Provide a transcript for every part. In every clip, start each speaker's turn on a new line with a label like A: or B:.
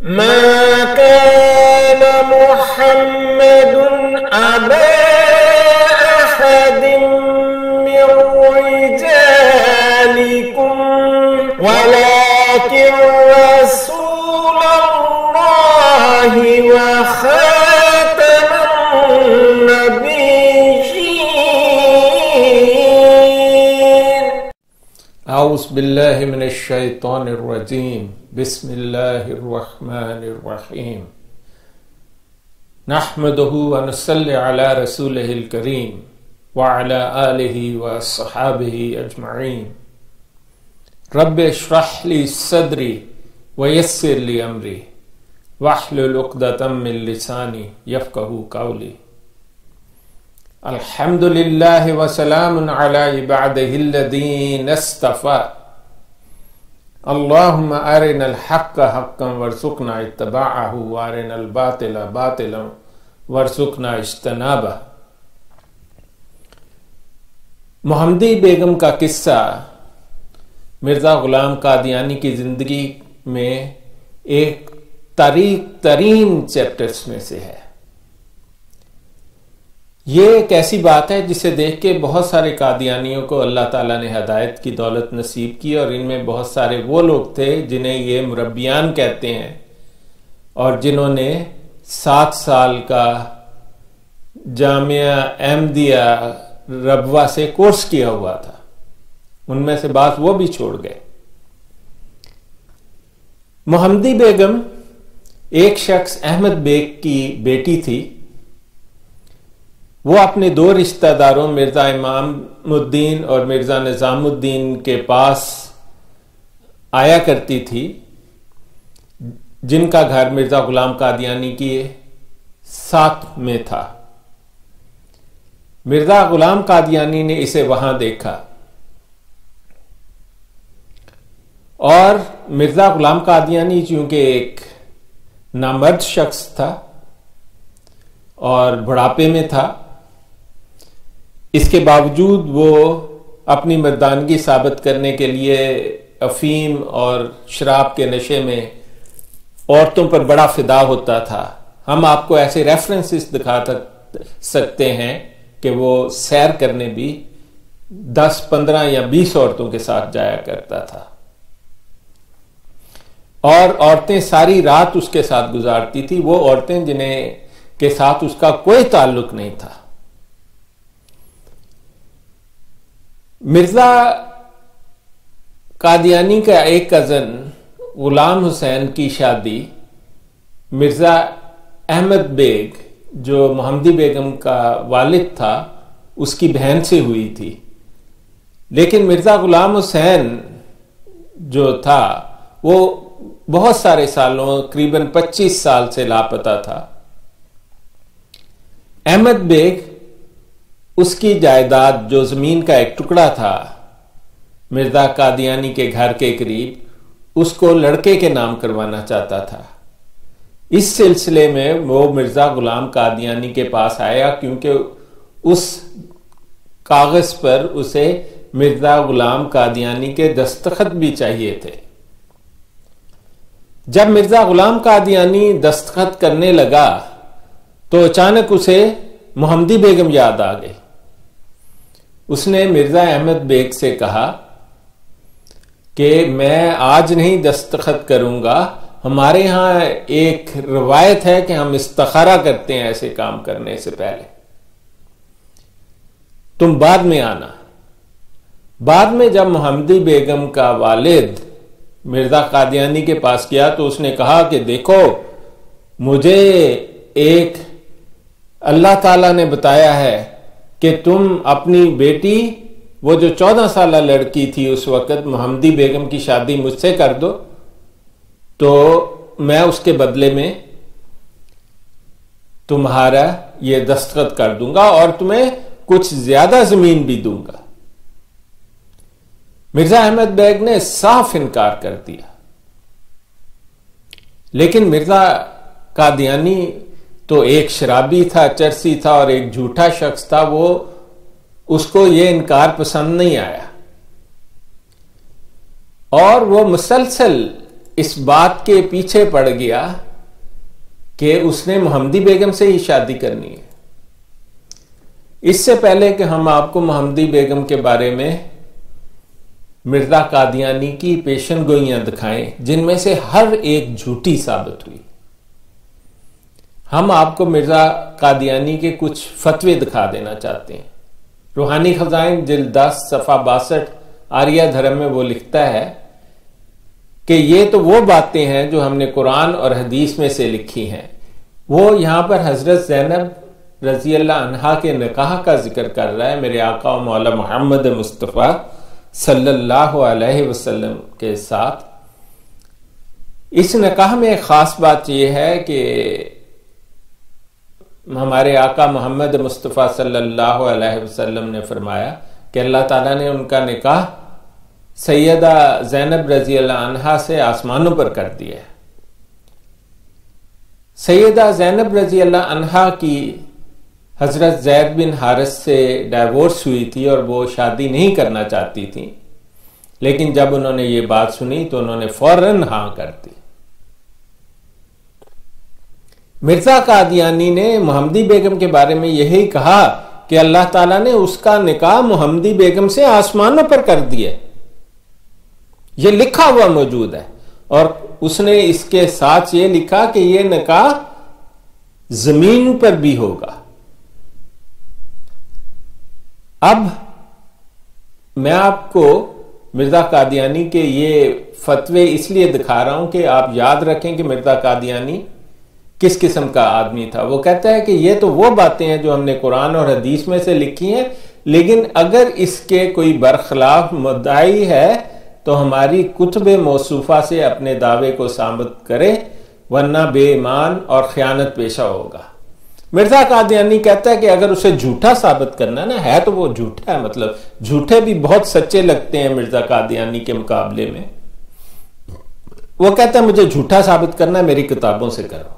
A: ما كان محمد أبا أحد من رجالكم ولكن رسول الله وخاتم النبيين.
B: اعوذ باللہ من الشیطان الرجیم. بسم اللہ الرحمن الرحیم. نحمده ونصلی علی رسولہ الکریم وعلی آلہ وصحابہ اجمعین. رب اشرح لی صدری ویسر لی امری واحلل عقدۃ من لسانی یفقہوا قولی. الحمد للہ وسلام علی عبادہ الذین اصطفیٰ. اللہم ارنا الحق حقا وارزقنا اتباعہ وارنا الباطل باطلا وارزقنا اجتنابہ. محمدی بیگم کا قصہ مرزا غلام قادیانی کی زندگی میں ایک تاریک ترین چیپٹرز میں سے ہے. یہ ایک ایسی بات ہے جسے دیکھ کے بہت سارے قادیانیوں کو اللہ تعالیٰ نے ہدایت کی دولت نصیب کی، اور ان میں بہت سارے وہ لوگ تھے جنہیں یہ مربیان کہتے ہیں اور جنہوں نے 7 سال کا جامعہ احمدیہ ربوہ سے کورس کیا ہوا تھا. ان میں سے بعض وہ بھی چھوڑ گئے. محمدی بیگم ایک شخص احمد بیگ کی بیٹی تھی. وہ اپنے 2 رشتہ داروں مرزا امام الدین اور مرزا نظام الدین کے پاس آیا کرتی تھی، جن کا گھر مرزا غلام قادیانی کی ساتھ میں تھا. مرزا غلام قادیانی نے اسے وہاں دیکھا، اور مرزا غلام قادیانی چونکہ ایک نامرد شخص تھا اور بڑھاپے میں تھا، اس کے باوجود وہ اپنی مردانگی ثابت کرنے کے لیے افیم اور شراب کے نشے میں عورتوں پر بڑا فدا ہوتا تھا. ہم آپ کو ایسے ریفرنسز دکھا سکتے ہیں کہ وہ سیر کرنے بھی 10, 15 یا 20 عورتوں کے ساتھ جایا کرتا تھا، اور عورتیں ساری رات اس کے ساتھ گزارتی تھی، وہ عورتیں جنہیں کے ساتھ اس کا کوئی تعلق نہیں تھا. مرزا قادیانی کا ایک کزن غلام حسین کی شادی مرزا احمد بیگ جو محمدی بیگم کا والد تھا اس کی بہن سے ہوئی تھی. لیکن مرزا غلام حسین جو تھا وہ بہت سارے سالوں تقریباً 25 سال سے لاپتہ تھا. احمد بیگ اس کی جائیداد جو زمین کا ایک ٹکڑا تھا مرزا قادیانی کے گھر کے قریب، اس کو لڑکے کے نام کروانا چاہتا تھا. اس سلسلے میں وہ مرزا غلام قادیانی کے پاس آیا، کیونکہ اس کاغذ پر اسے مرزا غلام قادیانی کے دستخط بھی چاہیے تھے. جب مرزا غلام قادیانی دستخط کرنے لگا تو اچانک اسے محمدی بیگم یاد آ گئی. اس نے مرزا احمد بیگ سے کہا کہ میں آج نہیں دستخط کروں گا، ہمارے ہاں ایک روایت ہے کہ ہم استخارہ کرتے ہیں ایسے کام کرنے سے پہلے، تم بعد میں آنا. بعد میں جب محمدی بیگم کا والد مرزا قادیانی کے پاس گیا تو اس نے کہا کہ دیکھو، مجھے ایک اللہ تعالیٰ نے بتایا ہے کہ تم اپنی بیٹی، وہ جو 14 سالہ لڑکی تھی اس وقت، محمدی بیگم کی شادی مجھ سے کر دو تو میں اس کے بدلے میں تمہارا یہ دستخط کر دوں گا اور تمہیں کچھ زیادہ زمین بھی دوں گا. مرزا احمد بیگ نے صاف انکار کر دیا. لیکن مرزا قادیانی تو ایک شرابی تھا، چرسی تھا اور ایک جھوٹا شخص تھا. وہ اس کو یہ انکار پسند نہیں آیا اور وہ مسلسل اس بات کے پیچھے پڑ گیا کہ اس نے محمدی بیگم سے ہی شادی کرنی ہے۔ اس سے پہلے کہ ہم آپ کو محمدی بیگم کے بارے میں مرزا قادیانی کی پیشن گوئیاں دکھائیں جن میں سے ہر ایک جھوٹی ثابت ہوئی، ہم آپ کو مرزا قادیانی کے کچھ فتوے دکھا دینا چاہتے ہیں۔ روحانی خزائن جلد 10 صفحہ 62 آریہ دھرم میں وہ لکھتا ہے کہ یہ تو وہ باتیں ہیں جو ہم نے قرآن اور حدیث میں سے لکھی ہیں۔ وہ یہاں پر حضرت زینب رضی اللہ عنہا کے نکاح کا ذکر کر رہا ہے میرے آقا و مولا محمد مصطفیٰ صلی اللہ علیہ وسلم کے ساتھ۔ اس نکاح میں ایک خاص بات یہ ہے کہ ہمارے آقا محمد مصطفیٰ صلی اللہ علیہ وسلم نے فرمایا کہ اللہ تعالیٰ نے ان کا نکاح سیدہ زینب رضی اللہ عنہا سے آسمانوں پر کر دیا ہے۔ سیدہ زینب رضی اللہ عنہا کی حضرت زید بن حارث سے ڈائیورس ہوئی تھی اور وہ شادی نہیں کرنا چاہتی تھی، لیکن جب انہوں نے یہ بات سنی تو انہوں نے فوراً ہاں کر دی۔ مرزا قادیانی نے محمدی بیگم کے بارے میں یہی کہا کہ اللہ تعالیٰ نے اس کا نکاح محمدی بیگم سے آسمانوں پر کر دیا، یہ لکھا ہوا موجود ہے، اور اس نے اس کے ساتھ یہ لکھا کہ یہ نکاح زمین پر بھی ہوگا۔ اب میں آپ کو مرزا قادیانی کے یہ فتوے اس لیے دکھا رہا ہوں کہ آپ یاد رکھیں کہ مرزا قادیانی کس قسم کا آدمی تھا۔ وہ کہتا ہے کہ یہ تو وہ باتیں ہیں جو ہم نے قرآن اور حدیث میں سے لکھی ہیں، لیکن اگر اس کے کوئی برخلاف مدعی ہے تو ہماری کتب موصوفہ سے اپنے دعوے کو ثابت کرے، ورنہ بے ایمان اور خیانت پیشہ ہوگا۔ مرزا قادیانی کہتا ہے کہ اگر اسے جھوٹا ثابت کرنا نا ہے تو وہ جھوٹا ہے، مطلب جھوٹے بھی بہت سچے لگتے ہیں مرزا قادیانی کے مقابلے میں۔ وہ کہتا ہے مجھے جھوٹا ثابت کرنا ہے، میری کتابوں سے کرو،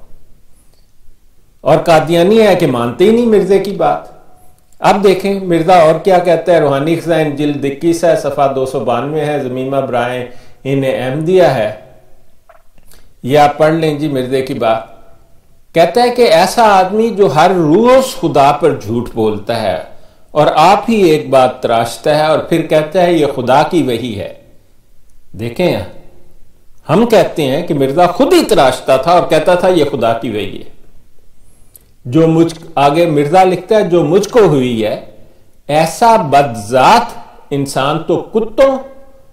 B: اور قادیانی ہے کہ مانتے ہی نہیں مرزے کی بات۔ اب دیکھیں مرزا اور کیا کہتا ہے، روحانی خزائن جلد 21 ہے، صفحہ 292 ہے، زمیمہ برائے احمدیہ ہے، یہ آپ پڑھ لیں جی مرزے کی بات۔ کہتا ہے کہ ایسا آدمی جو ہر روز خدا پر جھوٹ بولتا ہے اور آپ ہی ایک بات تراشتا ہے اور پھر کہتا ہے یہ خدا کی وحی ہے۔ دیکھیں ہم کہتے ہیں کہ مرزا خود ہی تراشتا تھا اور کہتا تھا یہ خدا کی وحی ہے۔ جو آگے مرزا لکھتا ہے جو مجھ کو ہوئی ہے، ایسا بدذات انسان تو کتوں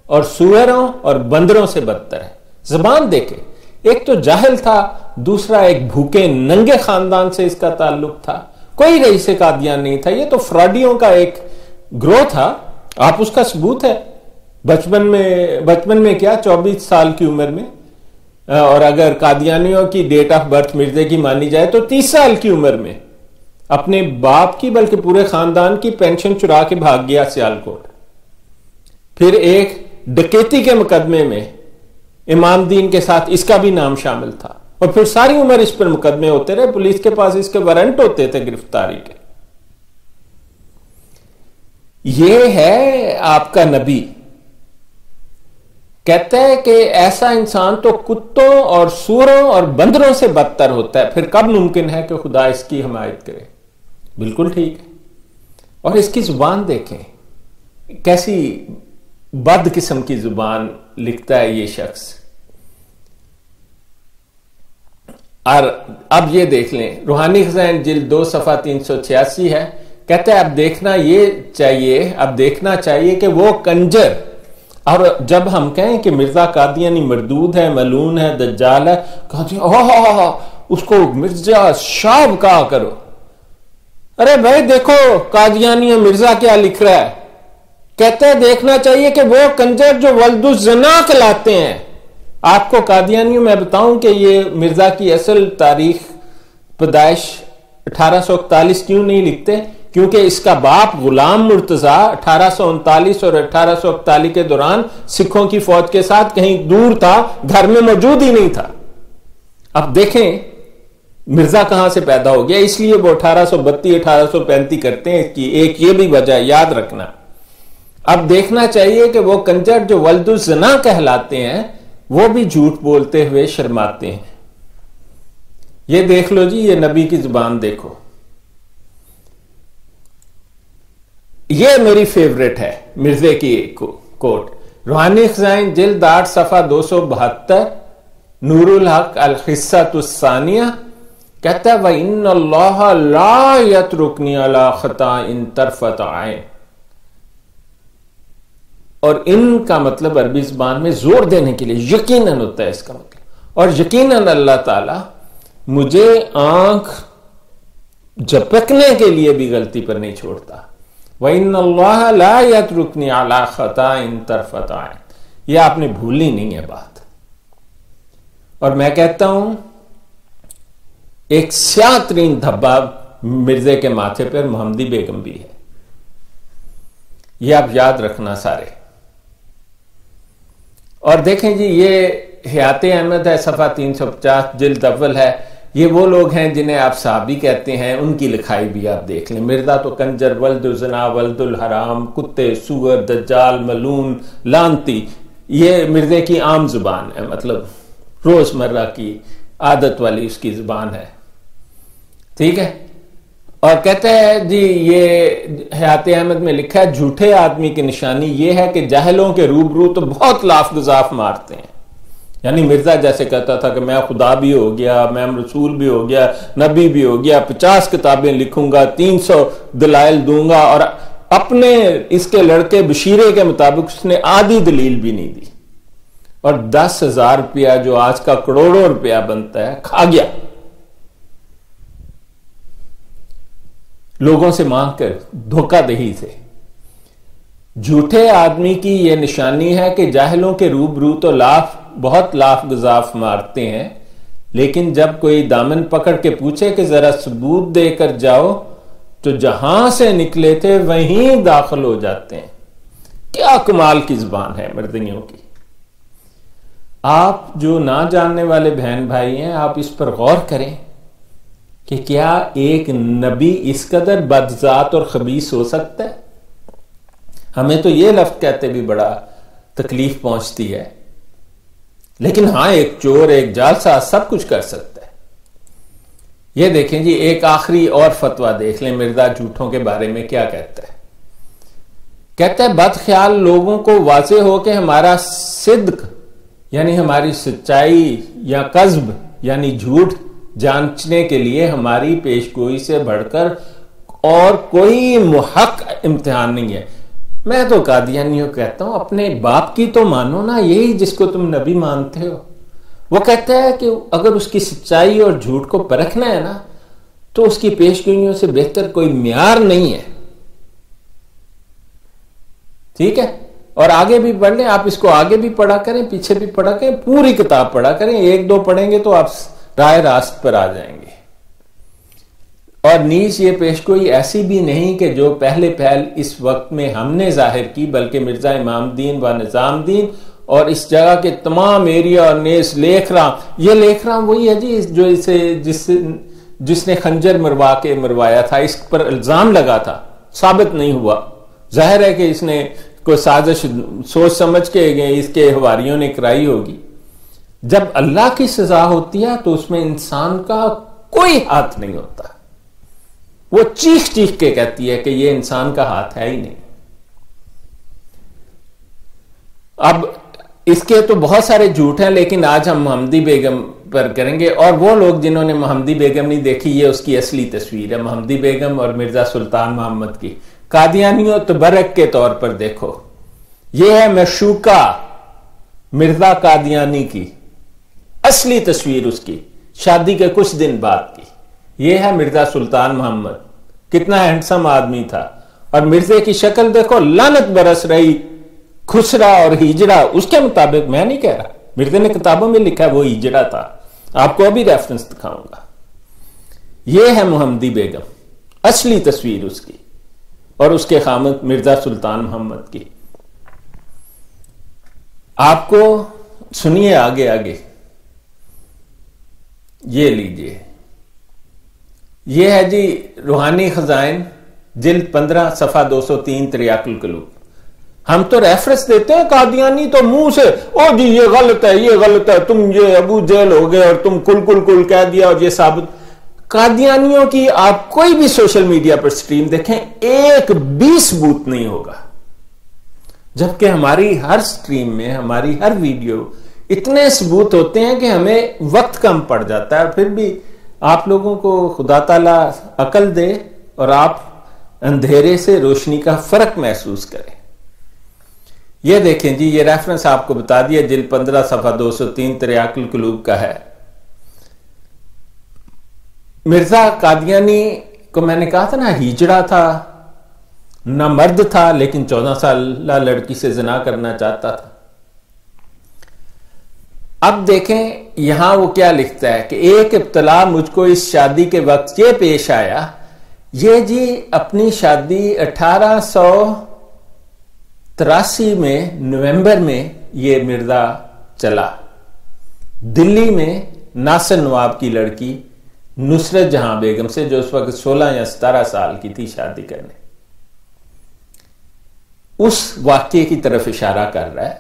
B: اور سوروں اور بندروں سے بدتر ہے۔ زبان دیکھے، ایک تو جاہل تھا، دوسرا ایک بھوکے ننگے خاندان سے اس کا تعلق تھا، کوئی رئیس قادیان نہیں تھا، یہ تو فراڈیوں کا ایک گروہ تھا۔ آپ اس کا ثبوت ہے بچپن میں کیا 24 سال کی عمر میں، اور اگر قادیانیوں کی ڈیٹ آف برتھ مرزے کی مانی جائے تو 30 سال کی عمر میں اپنے باپ کی بلکہ پورے خاندان کی پینشن چرا کے بھاگ گیا سیالکوٹ۔ پھر ایک ڈکیتی کے مقدمے میں امام دین کے ساتھ اس کا بھی نام شامل تھا، اور پھر ساری عمر اس پر مقدمے ہوتے رہے، پولیس کے پاس اس کے وارنٹ ہوتے تھے گرفتاری کے۔ یہ ہے آپ کا نبی، کہتا ہے کہ ایسا انسان تو کتوں اور سوروں اور بندروں سے بدتر ہوتا ہے، پھر کب ممکن ہے کہ خدا اس کی حمایت کرے؟ بالکل ٹھیک ہے۔ اور اس کی زبان دیکھیں کیسی بد قسم کی زبان لکھتا ہے یہ شخص۔ اور اب یہ دیکھ لیں، روحانی خزائن جلد 2 صفحہ 386 ہے، کہتا ہے اب دیکھنا چاہیے کہ وہ کنجر، اور جب ہم کہیں کہ مرزا قادیانی مردود ہے، ملعون ہے، دجال ہے، کہتے ہیں اس کو مرزا شاب کہا کرو۔ ارے بھائی دیکھو قادیانی مرزا کیا لکھ رہا ہے، کہتے ہیں دیکھنا چاہیے کہ وہ کنجر جو ولد الزنا کہلاتے ہیں۔ آپ کو قادیانیوں میں بتاؤں کہ یہ مرزا کی اصل تاریخ پیدائش 1841 کیوں نہیں لکھتے؟ کیونکہ اس کا باپ غلام مرتضیٰ 1839 اور 1841 کے دوران سکھوں کی فوج کے ساتھ کہیں دور تھا، گھر میں موجود ہی نہیں تھا۔ اب دیکھیں مرزا کہاں سے پیدا ہو گیا، اس لیے وہ 1832 1835 کرتے ہیں، اس کی ایک یہ بھی وجہ یاد رکھنا۔ اب دیکھنا چاہیے کہ وہ کنجر جو ولد الزنا کہلاتے ہیں، وہ بھی جھوٹ بولتے ہوئے شرماتے ہیں. یہ دیکھ لو جی، یہ نبی کی زبان دیکھو. یہ میری فیوریٹ ہے مرزے کی کوٹ، روحانی خزائن جلد 8 صفحہ 272، نور الحق الحصۃ الثانیہ، کہتا ہے وَإِنَّ اللَّهَ لَا يَتْرُكْنِي عَلَى خَطَأٍ طَرْفَةَ عَيْنٍ. اور ان کا مطلب عربی زبان میں زور دینے کے لیے یقیناً ہوتا ہے اس کا مطلب، اور یقیناً اللہ تعالی مجھے آنکھ جھپکنے کے لیے بھی غلطی پر نہیں چھوڑتا. وَإِنَّ اللَّهَ لَا يَتْرُكْنِي عَلَى خَطَأٍ طَرْفَةَ عَيْنٍ. یہ آپ نے بھولی نہیں ہے بات. اور میں کہتا ہوں ایک سیاہ ترین دھبا مرزے کے ماتھے پر محمدی بیگم بھی ہے. یہ آپ یاد رکھنا سارے. اور دیکھیں جی، یہ حیات احمد ہے، صفحہ 350، جلد اول ہے. یہ وہ لوگ ہیں جنہیں آپ صحابی کہتے ہیں، ان کی لکھائی بھی آپ دیکھ لیں. مرزا تو کنجر، ولد الزنا، ولد الحرام، کتے، سور، دجال، ملون، لانتی. یہ مرزے کی عام زبان ہے، مطلب روزمرہ کی عادت والی اس کی زبان ہے. ٹھیک ہے. اور کہتے ہیں جی، یہ حیات احمد میں لکھا ہے جھوٹے آدمی کی نشانی یہ ہے کہ جاہلوں کے روبرو تو بہت لاف گزاف مارتے ہیں. یعنی مرزا جیسے کہتا تھا کہ میں خدا بھی ہو گیا، میں رسول بھی ہو گیا، نبی بھی ہو گیا، 50 کتابیں لکھوں گا، 300 دلائل دوں گا، اور اپنے اس کے لڑکے بشیرے کے مطابق اس نے آدھی دلیل بھی نہیں دی. اور 10,000 روپیہ جو آج کا کروڑوں روپیہ بنتا ہے کھا گیا لوگوں سے مانگ کر، دھوکہ دہی سے. جھوٹے آدمی کی یہ نشانی ہے کہ جاہلوں کے روبرو تو بہت لاف گزاف مارتے ہیں، لیکن جب کوئی دامن پکڑ کے پوچھے کہ ذرا ثبوت دے کر جاؤ تو جہاں سے نکلے تھے وہیں داخل ہو جاتے ہیں. کیا کمال کی زبان ہے مردیوں کی. آپ جو نہ جاننے والے بہن بھائی ہیں، آپ اس پر غور کریں کہ کیا ایک نبی اس قدر بدذات اور خبیث ہو سکتا ہے؟ ہمیں تو یہ لفظ کہتے بھی بڑا تکلیف پہنچتی ہے، لیکن ہاں ایک چور، ایک جالساز سب کچھ کر سکتا ہے. یہ دیکھیں جی، ایک آخری اور فتویٰ دیکھ لیں مرزا جھوٹوں کے بارے میں کیا کہتا ہے. کہتا ہے بد خیال لوگوں کو واضح ہو کہ ہمارا صدق یعنی ہماری سچائی یا کذب یعنی جھوٹ جانچنے کے لیے ہماری پیشگوئی سے بڑھ کر اور کوئی محق امتحان نہیں ہے. میں تو قادیانیوں کہتا ہوں اپنے باپ کی تو مانو نا، یہی جس کو تم نبی مانتے ہو. وہ کہتا ہے کہ اگر اس کی سچائی اور جھوٹ کو پرکھنا ہے نا تو اس کی پیشگوئیوں سے بہتر کوئی معیار نہیں ہے. ٹھیک ہے. اور آگے بھی پڑھ لیں آپ، اس کو آگے بھی پڑھا کریں، پیچھے بھی پڑھا کریں، پوری کتاب پڑھا کریں. 1-2 پڑھیں گے تو آپ راہ راست پر آ جائیں گے. اور نیز یہ پیشگوئی ایسی بھی نہیں کہ جو پہلے پہل اس وقت میں ہم نے ظاہر کی، بلکہ مرزا امام الدین و نظام الدین اور اس جگہ کے تمام ایریا اور نیز لیکھ رہا وہی ہے جی جو جس نے خنجر مروایا تھا، اس پر الزام لگا تھا، ثابت نہیں ہوا. ظاہر ہے کہ اس نے کوئی سازش سوچ سمجھ کے اس کے حواریوں نے کرائی ہوگی. جب اللہ کی سزا ہوتی ہے تو اس میں انسان کا کوئی ہاتھ نہیں ہوتا. وہ چیخ چیخ کے کہتی ہے کہ یہ انسان کا ہاتھ ہے ہی نہیں. اب اس کے تو بہت سارے جھوٹ ہیں، لیکن آج ہم محمدی بیگم پر کریں گے. اور وہ لوگ جنہوں نے محمدی بیگم نہیں دیکھی، یہ اس کی اصلی تصویر ہے محمدی بیگم اور مرزا سلطان محمد کی. قادیانیوں تبرک کے طور پر دیکھو، یہ ہے مشوکہ مرزا قادیانی کی اصلی تصویر، اس کی شادی کے کچھ دن بعد کی. یہ ہے مرزا سلطان محمد، کتنا ہینڈسم آدمی تھا. اور مرزے کی شکل دیکھو، لعنت برس رہی، خسرا اور ہجڑا. اس کے مطابق میں نہیں کہہ رہا، مرزے نے کتابوں میں لکھا وہ ہجڑا تھا. آپ کو ابھی ریفرنس دکھاؤں گا. یہ ہے محمدی بیگم، اصلی تصویر اس کی اور اس کے خامد مرزا سلطان محمد کی. آپ کو سنیے آگے آگے. یہ لیجئے، یہ ہے جی روحانی خزائن جلد 15 صفحہ 203 تریاق القلوب. ہم تو ریفرنس دیتے ہیں قادیانی تو منہ سے او جی یہ غلط ہے یہ غلط ہے، تم یہ ابو جہل ہو گئے اور تم کل کل کل کہہ دیا اور یہ ثابت. قادیانیوں کی آپ کوئی بھی سوشل میڈیا پر سٹریم دیکھیں ایک بھی ثبوت نہیں ہوگا، جبکہ ہماری ہر سٹریم میں ہماری ہر ویڈیو اتنے ثبوت ہوتے ہیں کہ ہمیں وقت کم پڑ جاتا ہے. پھر بھی آپ لوگوں کو خدا تعالیٰ عقل دے اور آپ اندھیرے سے روشنی کا فرق محسوس کریں. یہ دیکھیں جی، یہ ریفرنس آپ کو بتا دیا، جلد 15 صفحہ 203 تریاق القلوب کا ہے. مرزا قادیانی کو میں نے کہا تھا نا ہیجڑا تھا، نہ مرد تھا، لیکن 14 سالہ لڑکی سے زنا کرنا چاہتا تھا. اب دیکھیں یہاں وہ کیا لکھتا ہے کہ ایک ابتلا مجھ کو اس شادی کے وقت یہ پیش آیا. یہ جی اپنی شادی 1883 میں نومبر میں یہ مرزا چلا. دلی میں ناصر نواب کی لڑکی نصرت جہاں بیگم سے، جو اس وقت 16 یا 17 سال کی تھی، شادی کرنے. اس واقعے کی طرف اشارہ کر رہا ہے.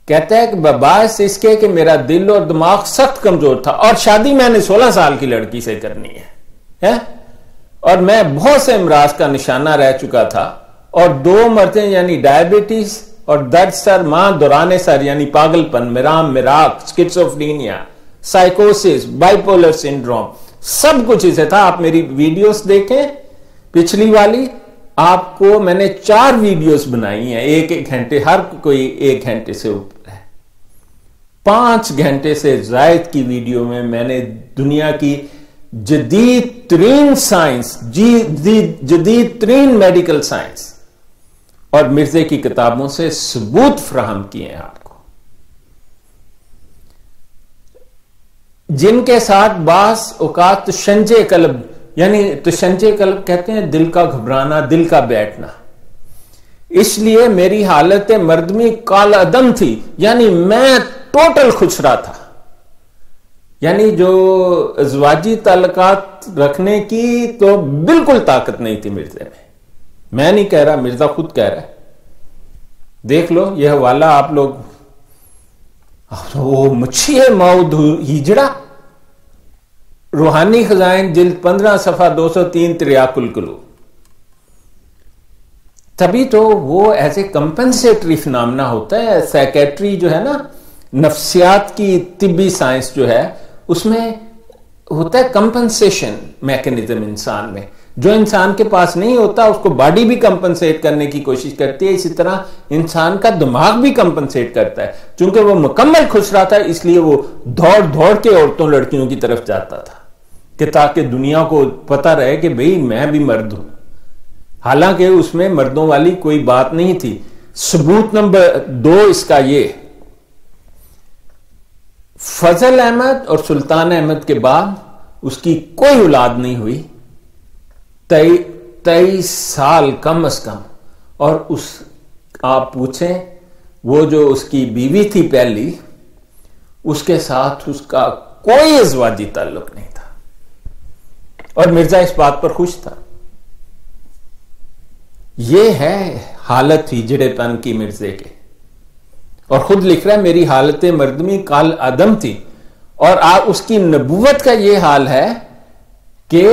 B: کہتا ہے کہ باعث اس کے کہ میرا دل اور دماغ سخت کمزور تھا اور شادی میں نے 16 سال کی لڑکی سے کرنی ہے اور میں بہت سے امراض کا نشانہ رہ چکا تھا اور 2 مرتیں یعنی ڈائبٹیز اور درد سر، ماں دوران سر یعنی پاگل پن، مرام مراق، سکیزوفرینیا، سائیکوسس، بائیپولر سنڈروم، سب کچھ اسے تھا. آپ میری ویڈیوز دیکھیں پچھلی والی، آپ کو میں نے 4 ویڈیوز بنائی ہیں، 1 گھنٹے، ہر کوئی 1 گھنٹے سے اوپر ہے. 5 گھنٹے سے زائد کی ویڈیو میں نے دنیا کی جدید ترین سائنس، جدید ترین میڈیکل سائنس اور مرزے کی کتابوں سے ثبوت فراہم کیے ہیں آپ کو، جن کے ساتھ بعض اوقات تشنجے قلب، یعنی تشنجے قلب کہتے ہیں دل کا گھبرانا، دل کا بیٹھنا. اس لیے میری حالت مردمی کال عدم تھی، یعنی میں ٹوٹل خسرا تھا. یعنی جو ازواجی تعلقات رکھنے کی تو بالکل طاقت نہیں تھی مرزے میں نہیں کہہ رہا، مرزا خود کہہ رہا ہے. دیکھ لو یہ حوالہ آپ لوگ. وہ مچھی ہے ماؤد ہیجڑا، روحانی خزائن جلد 15 صفحہ 203 تریاق القلوب. تبھی تو وہ ایز اے کمپنسیٹری فنامنا ہوتا ہے. سائیکیٹری جو ہے نا، نفسیات کی طبی سائنس جو ہے، اس میں ہوتا ہے کمپنسیشن میکینزم انسان میں، جو انسان کے پاس نہیں ہوتا اس کو باڈی بھی کمپنسیٹ کرنے کی کوشش کرتی ہے. اسی طرح انسان کا دماغ بھی کمپنسیٹ کرتا ہے. چونکہ وہ مکمل خسرا تھا اس لیے وہ دوڑ دوڑ کے عورتوں لڑکیوں کی طرف جاتا تھا کہ تاکہ دنیا کو پتہ رہے کہ بھئی میں بھی مرد ہوں. حالانکہ اس میں مردوں والی کوئی بات نہیں تھی. ثبوت نمبر 2 اس کا یہ، فضل احمد اور سلطان احمد کے بعد اس کی کوئی اولاد نہیں ہوئی 23 سال کم از کم. اور اس آپ پوچھیں وہ جو اس کی بیوی تھی پہلی، اس کے ساتھ اس کا کوئی ازواجی تعلق نہیں تھا اور مرزا اس بات پر خوش تھا. یہ ہے حالت ہجڑے پن کی مرزے کے. اور خود لکھ رہا ہے میری حالت مردمی کال عدم تھی. اور اس کی نبوت کا یہ حال ہے کہ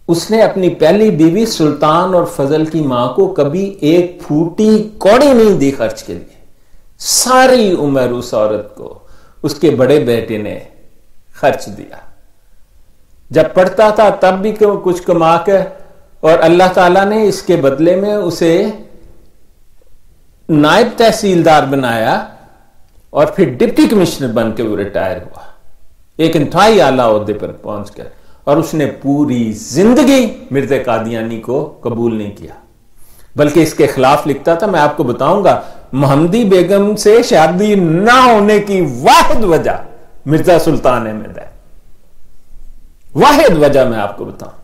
B: اس نے اپنی پہلی بیوی سلطان اور فضل کی ماں کو کبھی ایک پھوٹی کوڑی نہیں دی خرچ کے لیے. ساری عمر اس عورت کو اس کے بڑے بیٹے نے خرچ دیا. جب پڑھتا تھا تب بھی کچھ کما کر، اور اللہ تعالیٰ نے اس کے بدلے میں اسے نائب تحصیلدار بنایا اور پھر ڈپٹی کمشنر بن کے وہ ریٹائر ہوا ایک انتہائی اعلیٰ عہدے پر پہنچ کر. اور اس نے پوری زندگی مرزا قادیانی کو قبول نہیں کیا، بلکہ اس کے خلاف لکھتا تھا. میں آپ کو بتاؤں گا محمدی بیگم سے شادی نہ ہونے کی واحد وجہ مرزا سلطان احمد ہے. واحد وجہ میں آپ کو بتاؤں،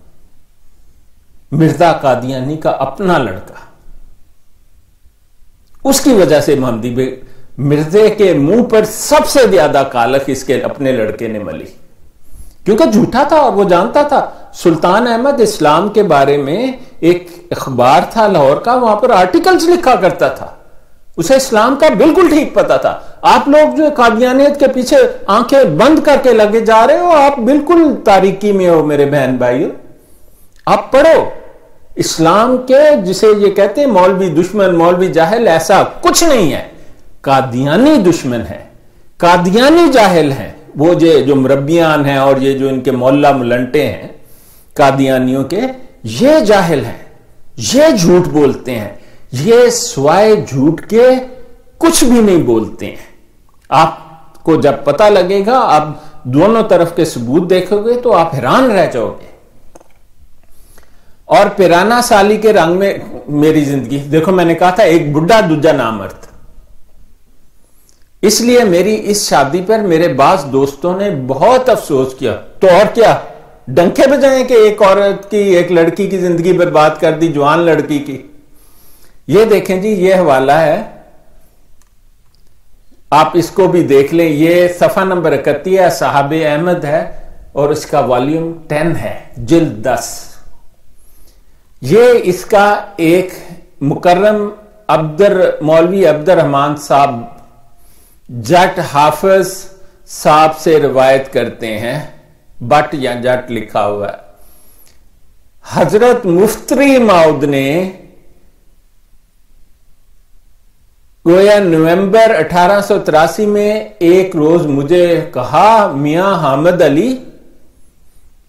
B: مرزا قادیانی کا اپنا لڑکا، اس کی وجہ سے محمدی مرزے کے منہ پر سب سے زیادہ کالک اس کے اپنے لڑکے نے ملی، کیونکہ جھوٹا تھا اور وہ جانتا تھا. سلطان احمد اسلام کے بارے میں ایک اخبار تھا لاہور کا، وہاں پر آرٹیکلز لکھا کرتا تھا، اسے اسلام کا بالکل ٹھیک پتا تھا. آپ لوگ جو قادیانیت کے پیچھے آنکھیں بند کر کے لگے جا رہے ہو، آپ بالکل تاریکی میں ہو میرے بہن بھائیو. آپ پڑھو اسلام کے، جسے یہ کہتے ہیں مولوی دشمن، مولوی جاہل، ایسا کچھ نہیں ہے. قادیانی دشمن ہے، قادیانی جاہل ہیں، وہ جو مربیان ہیں اور یہ جو ان کے مولا ملنٹے ہیں قادیانیوں کے، یہ جاہل ہیں، یہ جھوٹ بولتے ہیں، یہ سوائے جھوٹ کے کچھ بھی نہیں بولتے ہیں. آپ کو جب پتہ لگے گا، آپ دونوں طرف کے ثبوت دیکھو گے تو آپ حیران رہ جاؤ گے. اور پیرانا سالی کے رنگ میں میری زندگی، دیکھو میں نے کہا تھا ایک بڈھا دوجا نامرد، اس لیے میری اس شادی پر میرے بعض دوستوں نے بہت افسوس کیا. تو اور کیا ڈنکے بجائیں کہ ایک عورت کی، ایک لڑکی کی زندگی برباد کر دی، جوان لڑکی کی. یہ دیکھیں جی، یہ حوالہ ہے، آپ اس کو بھی دیکھ لیں. یہ صفحہ نمبر 31 ہے، صاحب احمد ہے، اور اس کا والیوم 10 ہے، جلد 10. یہ اس کا ایک مکرم مولوی عبد الرحمان صاحب جٹ حافظ صاحب سے روایت کرتے ہیں، بٹ یا جٹ لکھا ہوا ہے. حضرت مفتری ماؤد نے گویا نومبر 1883 میں ایک روز مجھے کہا، میاں حامد علی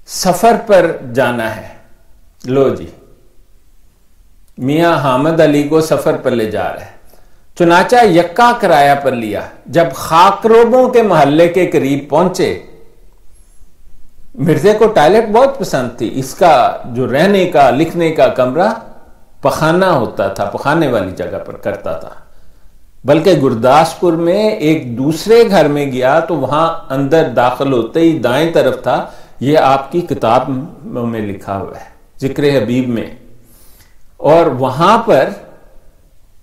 B: سفر پر جانا ہے. لو جی، میاں حامد علی کو سفر پر لے جا رہا ہے. چنانچہ یکا کرایہ پر لیا. جب خاکروبوں کے محلے کے قریب پہنچے، مرزے کو ٹائلٹ بہت پسند تھی. اس کا جو رہنے کا لکھنے کا کمرہ پخانہ ہوتا تھا، پخانے والی جگہ پر کرتا تھا. بلکہ گرداسپور میں ایک دوسرے گھر میں گیا تو وہاں اندر داخل ہوتے ہی دائیں طرف تھا. یہ آپ کی کتاب میں لکھا ہوا ہے، ذکر حبیب میں. اور وہاں پر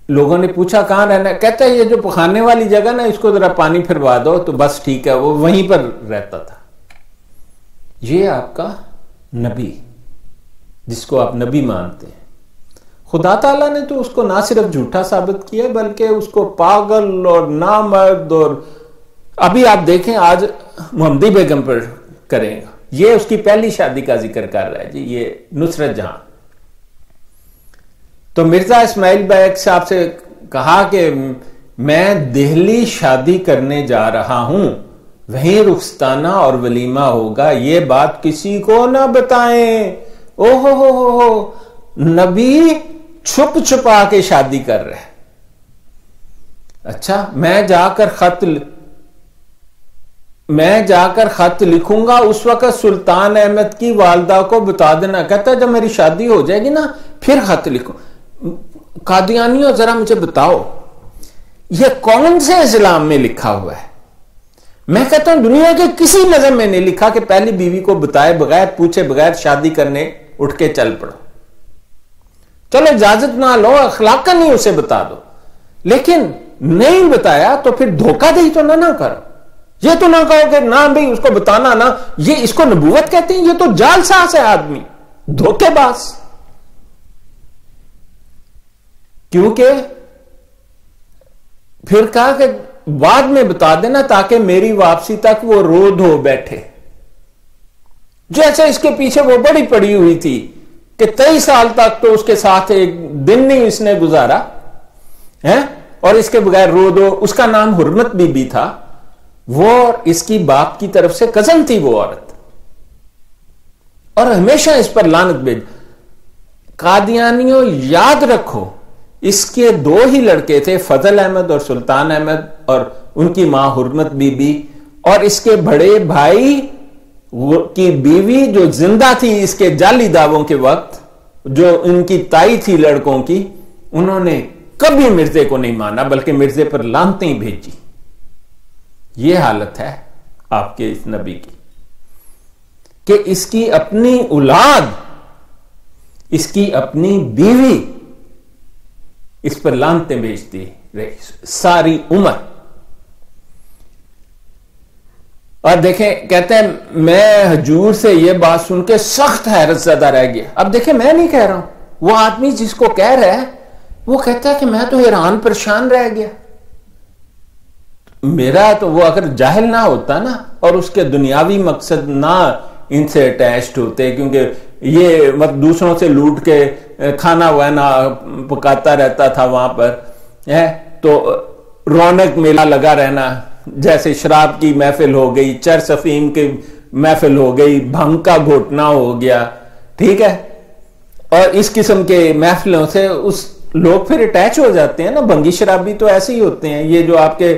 B: لوگوں نے پوچھا کہاں رہنا ہے، کہتا ہے یہ جو پخانے والی جگہ نا، اس کو ذرا پانی پھروا دو تو بس ٹھیک ہے. وہ وہیں پر رہتا تھا. یہ آپ کا نبی، جس کو آپ نبی مانتے ہیں، خدا تعالیٰ نے تو اس کو نہ صرف جھوٹا ثابت کیا بلکہ اس کو پاگل اور نامرد. اور ابھی آپ دیکھیں آج محمدی بیگم پر کریں گا، یہ اس کی پہلی شادی کا ذکر کر رہا ہے جی، یہ نصرت جہاں. تو مرزا اسماعیل بیگ صاحب سے کہا کہ میں دہلی شادی کرنے جا رہا ہوں، وہیں رخصتانہ اور ولیمہ ہوگا، یہ بات کسی کو نہ بتائیں. او ہو نبی چھپ چھپا کے شادی کر رہے. اچھا، میں جا کر خط لکھوں گا، اس وقت سلطان احمد کی والدہ کو بتا دینا. کہتا ہے جب میری شادی ہو جائے گی نا پھر خط لکھوں. قادیانیوں ذرا مجھے بتاؤ یہ کون سے اسلام میں لکھا ہوا ہے؟ میں کہتا ہوں دنیا کے کسی مذہب میں نہیں لکھا کہ پہلی بیوی کو بتائے بغیر پوچھے بغیر شادی کرنے اٹھ کے چل پڑو. چلو اجازت نہ لو، اخلاق کا نہیں اسے بتا دو، لیکن نہیں بتایا تو پھر دھوکہ دہی تو نہ کرو. یہ تو نہ کہو کہ نہ بھائی اس کو بتانا نہ، یہ اس کو نبوت کہتے ہیں. یہ تو جال ساز ہے آدمی، دھوکے باز. کیونکہ پھر کہا کہ بعد میں بتا دینا تاکہ میری واپسی تک وہ رو دھو بیٹھے. جیسے اس کے پیچھے وہ بڑی پڑی ہوئی تھی کہ 23 سال تک تو اس کے ساتھ ایک دن نہیں اس نے گزارا ہے، اور اس کے بغیر رو دو. اس کا نام حرمت بی بی تھا، وہ اس کی باپ کی طرف سے کزن تھی وہ عورت، اور ہمیشہ اس پر لعنت بھیج. قادیانیوں یاد رکھو، اس کے 2 ہی لڑکے تھے، فضل احمد اور سلطان احمد، اور ان کی ماں حرمت بی بی، اور اس کے بڑے بھائی کی بیوی جو زندہ تھی اس کے جعلی دعووں کے وقت، جو ان کی تائی تھی لڑکوں کی، انہوں نے کبھی مرزے کو نہیں مانا بلکہ مرزے پر لعنتیں بھیجی. یہ حالت ہے آپ کے اس نبی کی کہ اس کی اپنی اولاد، اس کی اپنی بیوی اس پر لعنتیں بھیجتی رہی ساری عمر. اور دیکھیں کہتے ہیں میں حضور سے یہ بات سن کے سخت حیرت زدہ رہ گیا. اب دیکھیں میں نہیں کہہ رہا ہوں, وہ آدمی جس کو کہہ رہا ہے وہ کہتا ہے کہ میں تو حیران پریشان رہ گیا. میرا تو وہ اگر جاہل نہ ہوتا نا اور اس کے دنیاوی مقصد نہ ان سے اٹیچڈ ہوتے, کیونکہ یہ دوسروں سے لوٹ کے کھانا وانا پکاتا رہتا تھا وہاں پر, تو رونق میلہ لگا رہنا, جیسے شراب کی محفل ہو گئی, چرس افیم کی محفل ہو گئی, بھنگ کا گھوٹنا ہو گیا, ٹھیک ہے, اور اس قسم کے محفلوں سے اس لوگ پھر اٹیچ ہو جاتے ہیں نا. بھنگی شرابی تو ایسے ہی ہوتے ہیں, یہ جو آپ کے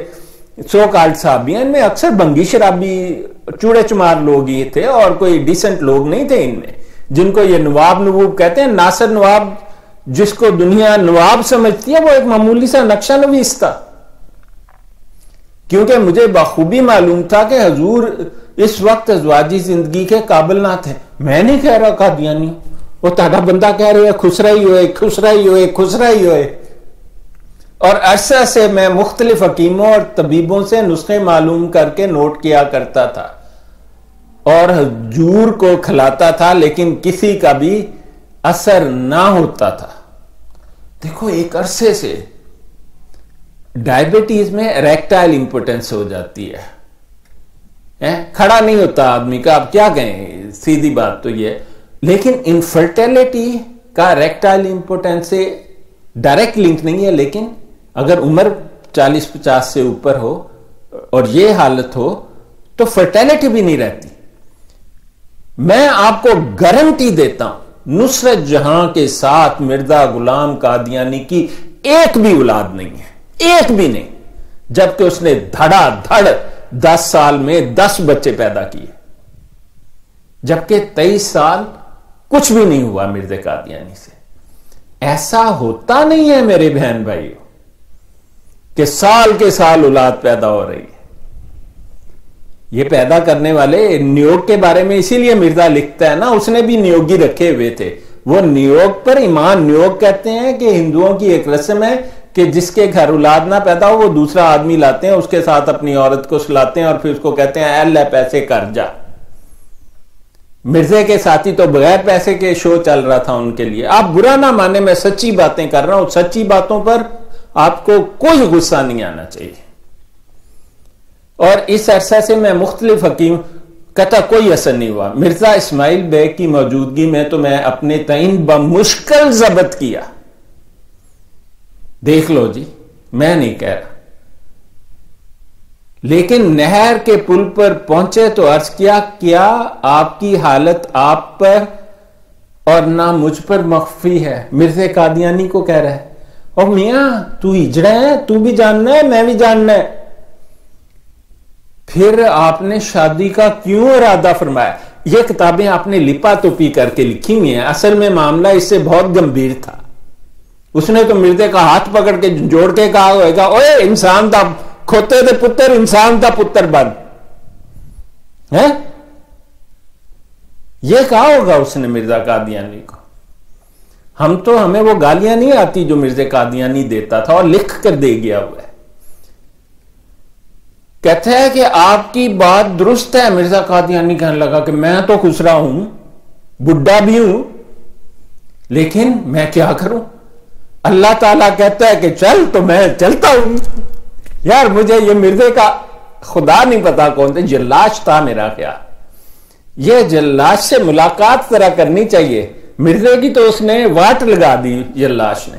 B: سو کالڈ صحابی ہیں ان میں اکثر بھنگی شرابی چوڑے چمار لوگ ہی تھے اور کوئی ڈیسنٹ لوگ نہیں تھے ان میں, جن کو یہ نواب کہتے ہیں. ناصر نواب جس کو دنیا نواب سمجھتی ہے وہ ایک معمولی سا نقشہ نویس تھا, کیونکہ مجھے بخوبی معلوم تھا کہ حضور اس وقت ازواجی زندگی کے قابل نہ تھے. میں نہیں کہہ رہا قادیانی, وہ تہاڈا بندہ کہہ رہے ہیں خسرا ہی ہوئے خسرا ہی ہوئے خسرا ہی ہوئے. اور عرصہ سے میں مختلف حکیموں اور طبیبوں سے نسخے معلوم کر کے نوٹ کیا کرتا تھا اور حضور کو کھلاتا تھا, لیکن کسی کا بھی اثر نہ ہوتا تھا. دیکھو ایک عرصے سے ڈائبٹیز میں ریکٹائل امپوٹنس ہو جاتی ہے, کھڑا نہیں ہوتا آدمی کا, آپ کیا کہیں, سیدھی بات تو یہ. لیکن انفرٹیلٹی کا ریکٹائل امپوٹنس سے ڈائریکٹ لنک نہیں ہے, لیکن اگر عمر 40-50 سے اوپر ہو اور یہ حالت ہو تو فرٹیلٹی بھی نہیں رہتی. میں آپ کو گارنٹی دیتا ہوں نصرت جہاں کے ساتھ مرزا غلام قادیانی کی ایک بھی اولاد نہیں ہے, ایک بھی نہیں, جبکہ اس نے دھڑا دھڑ 10 سال میں 10 بچے پیدا کیے, جبکہ 23 سال کچھ بھی نہیں ہوا مرزا قادیانی سے. ایسا ہوتا نہیں ہے میرے بہن بھائیو کہ سال کے سال اولاد پیدا ہو رہی ہے. یہ پیدا کرنے والے نیوگ کے بارے میں اسی لیے مرزا لکھتا ہے نا, اس نے بھی نیوگی رکھے ہوئے تھے. وہ نیوگ پر ایمان, نیوگ کہتے ہیں کہ ہندوؤں کی ایک رسم ہے کہ جس کے گھر اولاد نہ پیدا ہو وہ دوسرا آدمی لاتے ہیں, اس کے ساتھ اپنی عورت کو سلاتے ہیں اور پھر اس کو کہتے ہیں اے اللہ پیسے کر جا. مرزے کے ساتھی تو بغیر پیسے کے شو چل رہا تھا ان کے لیے. آپ برا نہ مانے, میں سچی باتیں کر رہا ہوں, سچی باتوں پر آپ کو کوئی غصہ نہیں آنا چاہیے. اور اس عرصے سے میں مختلف حکیم کہتا کوئی اثر نہیں ہوا. مرزا اسماعیل بیگ کی موجودگی میں تو میں اپنے تعین بمشکل ضبط کیا. دیکھ لو جی, میں نہیں کہہ رہا. لیکن نہر کے پل پر پہنچے تو عرض کیا کیا آپ کی حالت آپ پر اور نہ مجھ پر مخفی ہے. مرزا قادیانی کو کہہ رہا ہے, اور میاں تو ہجڑا ہے, تو بھی جاننا ہے میں بھی جاننا ہے. پھر آپ نے شادی کا کیوں ارادہ فرمایا؟ یہ کتابیں آپ نے لپا توپی کر کے لکھی ہوئی ہیں, اصل میں معاملہ اس سے بہت گمبھیر تھا. اس نے تو مرزے کا ہاتھ پکڑ کے جوڑ کے کہا ہوئے گا, اوے انسان دا کھوتے دے پتر, انسان دا پتر بن, ہے یہ کہا ہوگا اس نے مرزا قادیانی کو. ہمیں وہ گالیاں نہیں آتی جو مرزا قادیانی دیتا تھا اور لکھ کر دے گیا ہوا ہے. کہتے ہیں کہ آپ کی بات درست ہے. مرزا قادیانی کہنے لگا کہ میں تو خسرا ہوں, بڈھا بھی ہوں, لیکن میں کیا کروں, اللہ تعالیٰ کہتا ہے کہ چل تو میں چلتا ہوں. یار مجھے یہ مرزے کا خدا نہیں پتا کون تھے, جلاش تھا میرا خیال. یہ جلاش سے ملاقات ذرا کرنی چاہیے. مرزے کی تو اس نے واٹ لگا دی جلاش نے.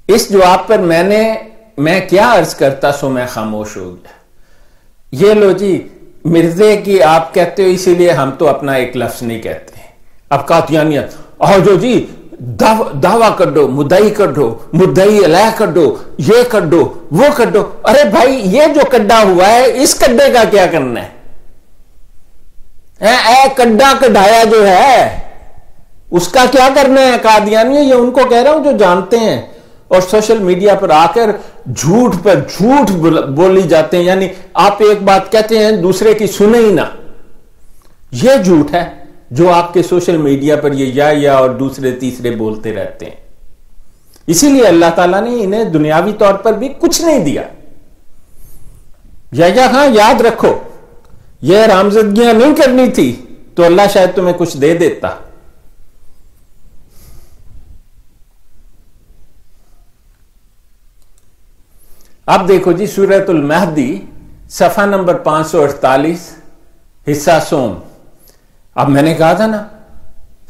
B: اس جواب پر میں کیا عرض کرتا سو میں خاموش ہو گیا. یہ لو جی مرزے کی آپ کہتے ہو, اسی لیے ہم تو اپنا ایک لفظ نہیں کہتے. اب قادیانیت آؤ جو جی دعویٰ کڈو, مدعی کڈو, مدعی علیہ کڈو, یہ کڈو وہ کڈو. ارے بھائی یہ جو کڈا ہوا ہے اس کڈے کا کیا کرنا ہے؟ اے کڈا کڈایا جو ہے اس کا کیا کرنا ہے قادیانی؟ یہ ان کو کہہ رہا ہوں جو جانتے ہیں اور سوشل میڈیا پر آ کر جھوٹ پر جھوٹ بولی جاتے ہیں. یعنی آپ ایک بات کہتے ہیں دوسرے کی سنے ہی نہ. یہ جھوٹ ہے جو آپ کے سوشل میڈیا پر یہ یا اور دوسرے تیسرے بولتے رہتے ہیں. اسی لیے اللہ تعالیٰ نے انہیں دنیاوی طور پر بھی کچھ نہیں دیا. یا ہاں یاد رکھو یہ حرامزدگیاں نہیں کرنی تھی تو اللہ شاید تمہیں کچھ دے دیتا. اب دیکھو جی سورۃ المہدی صفحہ نمبر 548 حصہ سوم. اب میں نے کہا تھا نا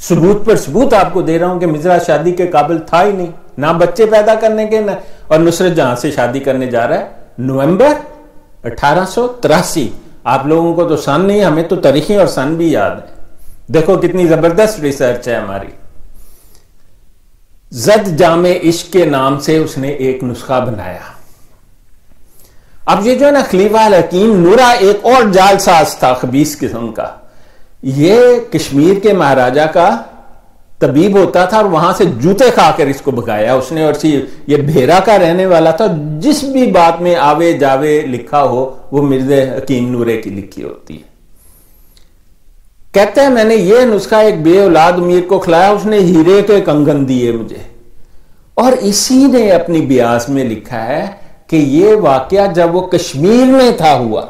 B: ثبوت پر ثبوت آپ کو دے رہا ہوں کہ مرزا شادی کے قابل تھا ہی نہیں, نہ بچے پیدا کرنے کے, نہ اور نصرت جہاں سے شادی کرنے جا رہا ہے نومبر 1883. آپ لوگوں کو تو سن نہیں, ہمیں تو تاریخیں اور سن بھی یاد ہے. دیکھو کتنی زبردست ریسرچ ہے ہماری. زد جامع عشق کے نام سے اس نے ایک نسخہ بنایا. اب یہ جو ہے نا خلیفہ الحکیم نورا ایک اور جال ساز تھا خبیث قسم کا. یہ کشمیر کے مہاراجہ کا طبیب ہوتا تھا اور وہاں سے جوتے کھا کر اس کو بھگایا اس نے. اور یہ بھیرا کا رہنے والا تھا, جس بھی بات میں آوے جاوے لکھا ہو وہ مرزا حکیم نورے کی لکھی ہوتی ہے. کہتے ہیں میں نے یہ نسخہ ایک بے اولاد امیر کو کھلایا, اس نے ہیرے کے کنگن دیے مجھے, اور اسی نے اپنی بیاس میں لکھا ہے کہ یہ واقعہ جب وہ کشمیر میں تھا ہوا,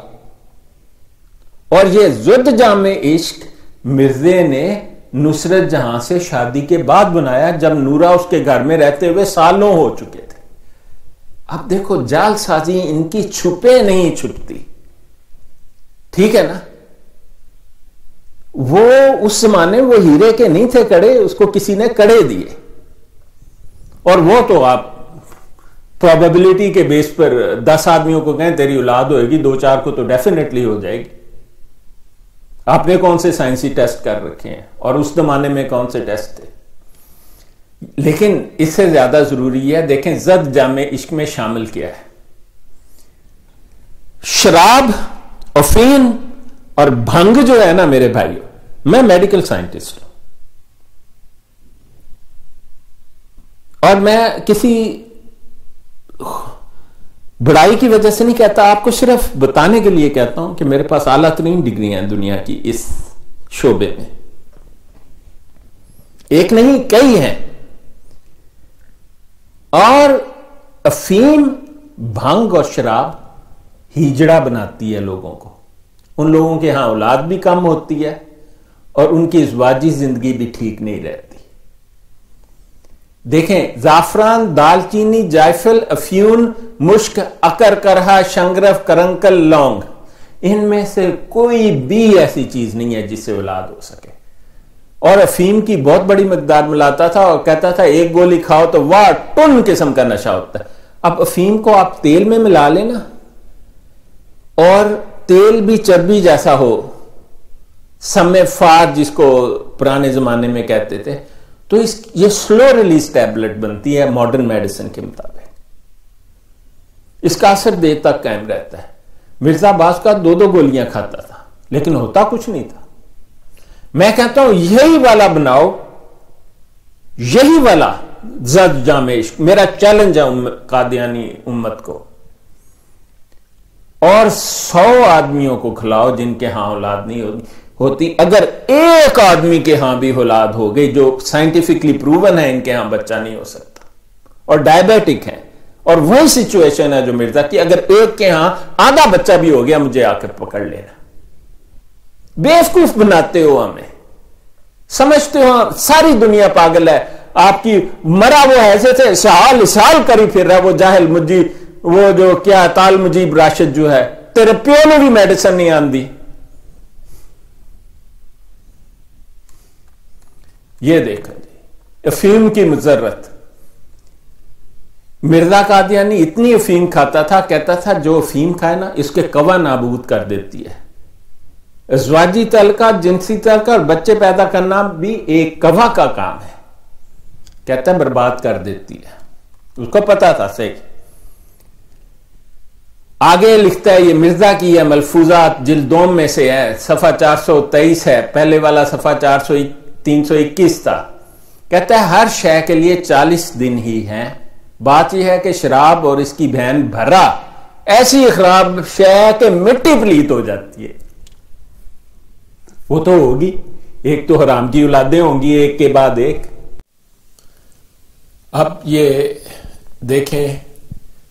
B: اور یہ زد جامع عشق مرزے نے نصرت جہاں سے شادی کے بعد بنایا جب نورا اس کے گھر میں رہتے ہوئے سالوں ہو چکے تھے. اب دیکھو جال سازی ان کی چھپے نہیں چھپتی, ٹھیک ہے نا. وہ اس زمانے وہ ہیرے کے نہیں تھے کڑے, اس کو کسی نے کڑے دیے, اور وہ تو آپ پروبیبلٹی کے بیس پر 10 آدمیوں کو کہیں تیری اولاد ہوئے گی, 2-4 کو تو ڈیفینیٹلی ہو جائے گی. آپ نے کون سے سائنسی ٹیسٹ کر رکھے ہیں, اور اس زمانے میں کون سے ٹیسٹ تھے. لیکن اس سے زیادہ ضروری ہے دیکھیں زد جامع عشق میں شامل کیا ہے. شراب, افین اور بھنگ جو ہے نا میرے بھائیو, میں میڈیکل سائنٹسٹ ہوں اور میں کسی بڑائی کی وجہ سے نہیں کہتا, آپ کو صرف بتانے کے لیے کہتا ہوں کہ میرے پاس اعلیٰ ترین ڈگریاں ہیں دنیا کی اس شعبے میں, ایک نہیں کئی ہیں. اور افیم, بھنگ اور شراب ہیجڑا بناتی ہے لوگوں کو. ان لوگوں کے ہاں اولاد بھی کم ہوتی ہے اور ان کی ازواجی زندگی بھی ٹھیک نہیں رہتی. دیکھیں زعفران, دال چینی, جائفل, افیون, مشک, اکر, کرہا, شنگرف, کرنکل, لونگ, ان میں سے کوئی بھی ایسی چیز نہیں ہے جس سے اولاد ہو سکے. اور افیم کی بہت بڑی مقدار ملاتا تھا اور کہتا تھا ایک گولی کھاؤ تو واہ ٹن قسم کا نشہ ہوتا ہے. اب افیم کو آپ تیل میں ملا لینا اور تیل بھی چربی جیسا ہو, سم فار جس کو پرانے زمانے میں کہتے تھے, تو یہ سلو ریلیز ٹیبلٹ بنتی ہے ماڈرن میڈیسن کے مطابق. اس کا اثر دیر تک قائم رہتا ہے. مرزا عباس کا 2 گولیاں کھاتا تھا لیکن ہوتا کچھ نہیں تھا. میں کہتا ہوں یہی والا بناؤ, یہی والا زد جامع عشق میرا چیلنج ہے قادیانی امت کو, اور 100 آدمیوں کو کھلاؤ جن کے ہاں اولاد نہیں ہوتی. اگر ایک آدمی کے ہاں بھی اولاد ہو گئی جو سائنٹیفکلی پروون ہے ان کے ہاں بچہ نہیں ہو سکتا اور ڈائبیٹک ہے, اور وہی سچویشن ہے جو مرزا کی, اگر ایک کے ہاں آدھا بچہ بھی ہو گیا مجھے آ کر پکڑ لینا. بیوقوف بناتے ہو ہمیں, سمجھتے ہو ساری دنیا پاگل ہے. آپ کی مرا وہ ایسے سے سال کری پھر رہا, وہ جاہل مجیب, وہ جو کیا تال مجیب راشد جو ہے, تیرے پیو نے بھی میڈیسن نہیں آندی. یہ دیکھا جی افیم کی مضرت. مرزا قادیانی اتنی افیم کھاتا تھا, کہتا تھا جو افیم کھائے نا اس کے کوا نابود کر دیتی ہے. ازواجی تعلقہ, جنسی تعلقہ اور بچے پیدا کرنا بھی ایک کوا کا کام ہے, کہتا ہے برباد کر دیتی ہے. اس کو پتا تھا صحیح. آگے لکھتا ہے, یہ مرزا کی یہ ملفوظات جلدوم میں سے ہے, صفحہ 423 ہے, پہلے والا صفحہ 321 تھا. کہتا ہے ہر شے کے لیے 40 دن ہی ہیں. بات یہ ہے کہ شراب اور اس کی بہن بھرا ایسی خراب شے ہے کہ مٹی پلیت ہو جاتی ہے. وہ تو ہوگی, ایک تو حرام کی اولادیں ہوں گی ایک کے بعد ایک. اب یہ دیکھیں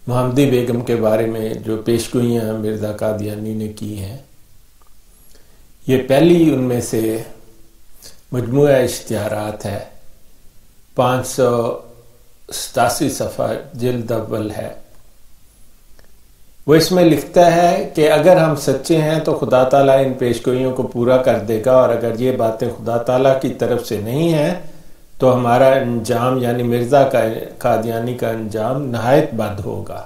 B: محمدی بیگم کے بارے میں جو پیشگوئیاں مرزا قادیانی نے کی ہیں، یہ پہلی ان میں سے مجموعہ اشتہارات ہے، 587 صفحہ جلد اول ہے۔ وہ اس میں لکھتا ہے کہ اگر ہم سچے ہیں تو خدا تعالیٰ ان پیشگوئیوں کو پورا کر دے گا، اور اگر یہ باتیں خدا تعالیٰ کی طرف سے نہیں ہیں تو ہمارا انجام یعنی مرزا قادیانی کا انجام نہایت بد ہوگا،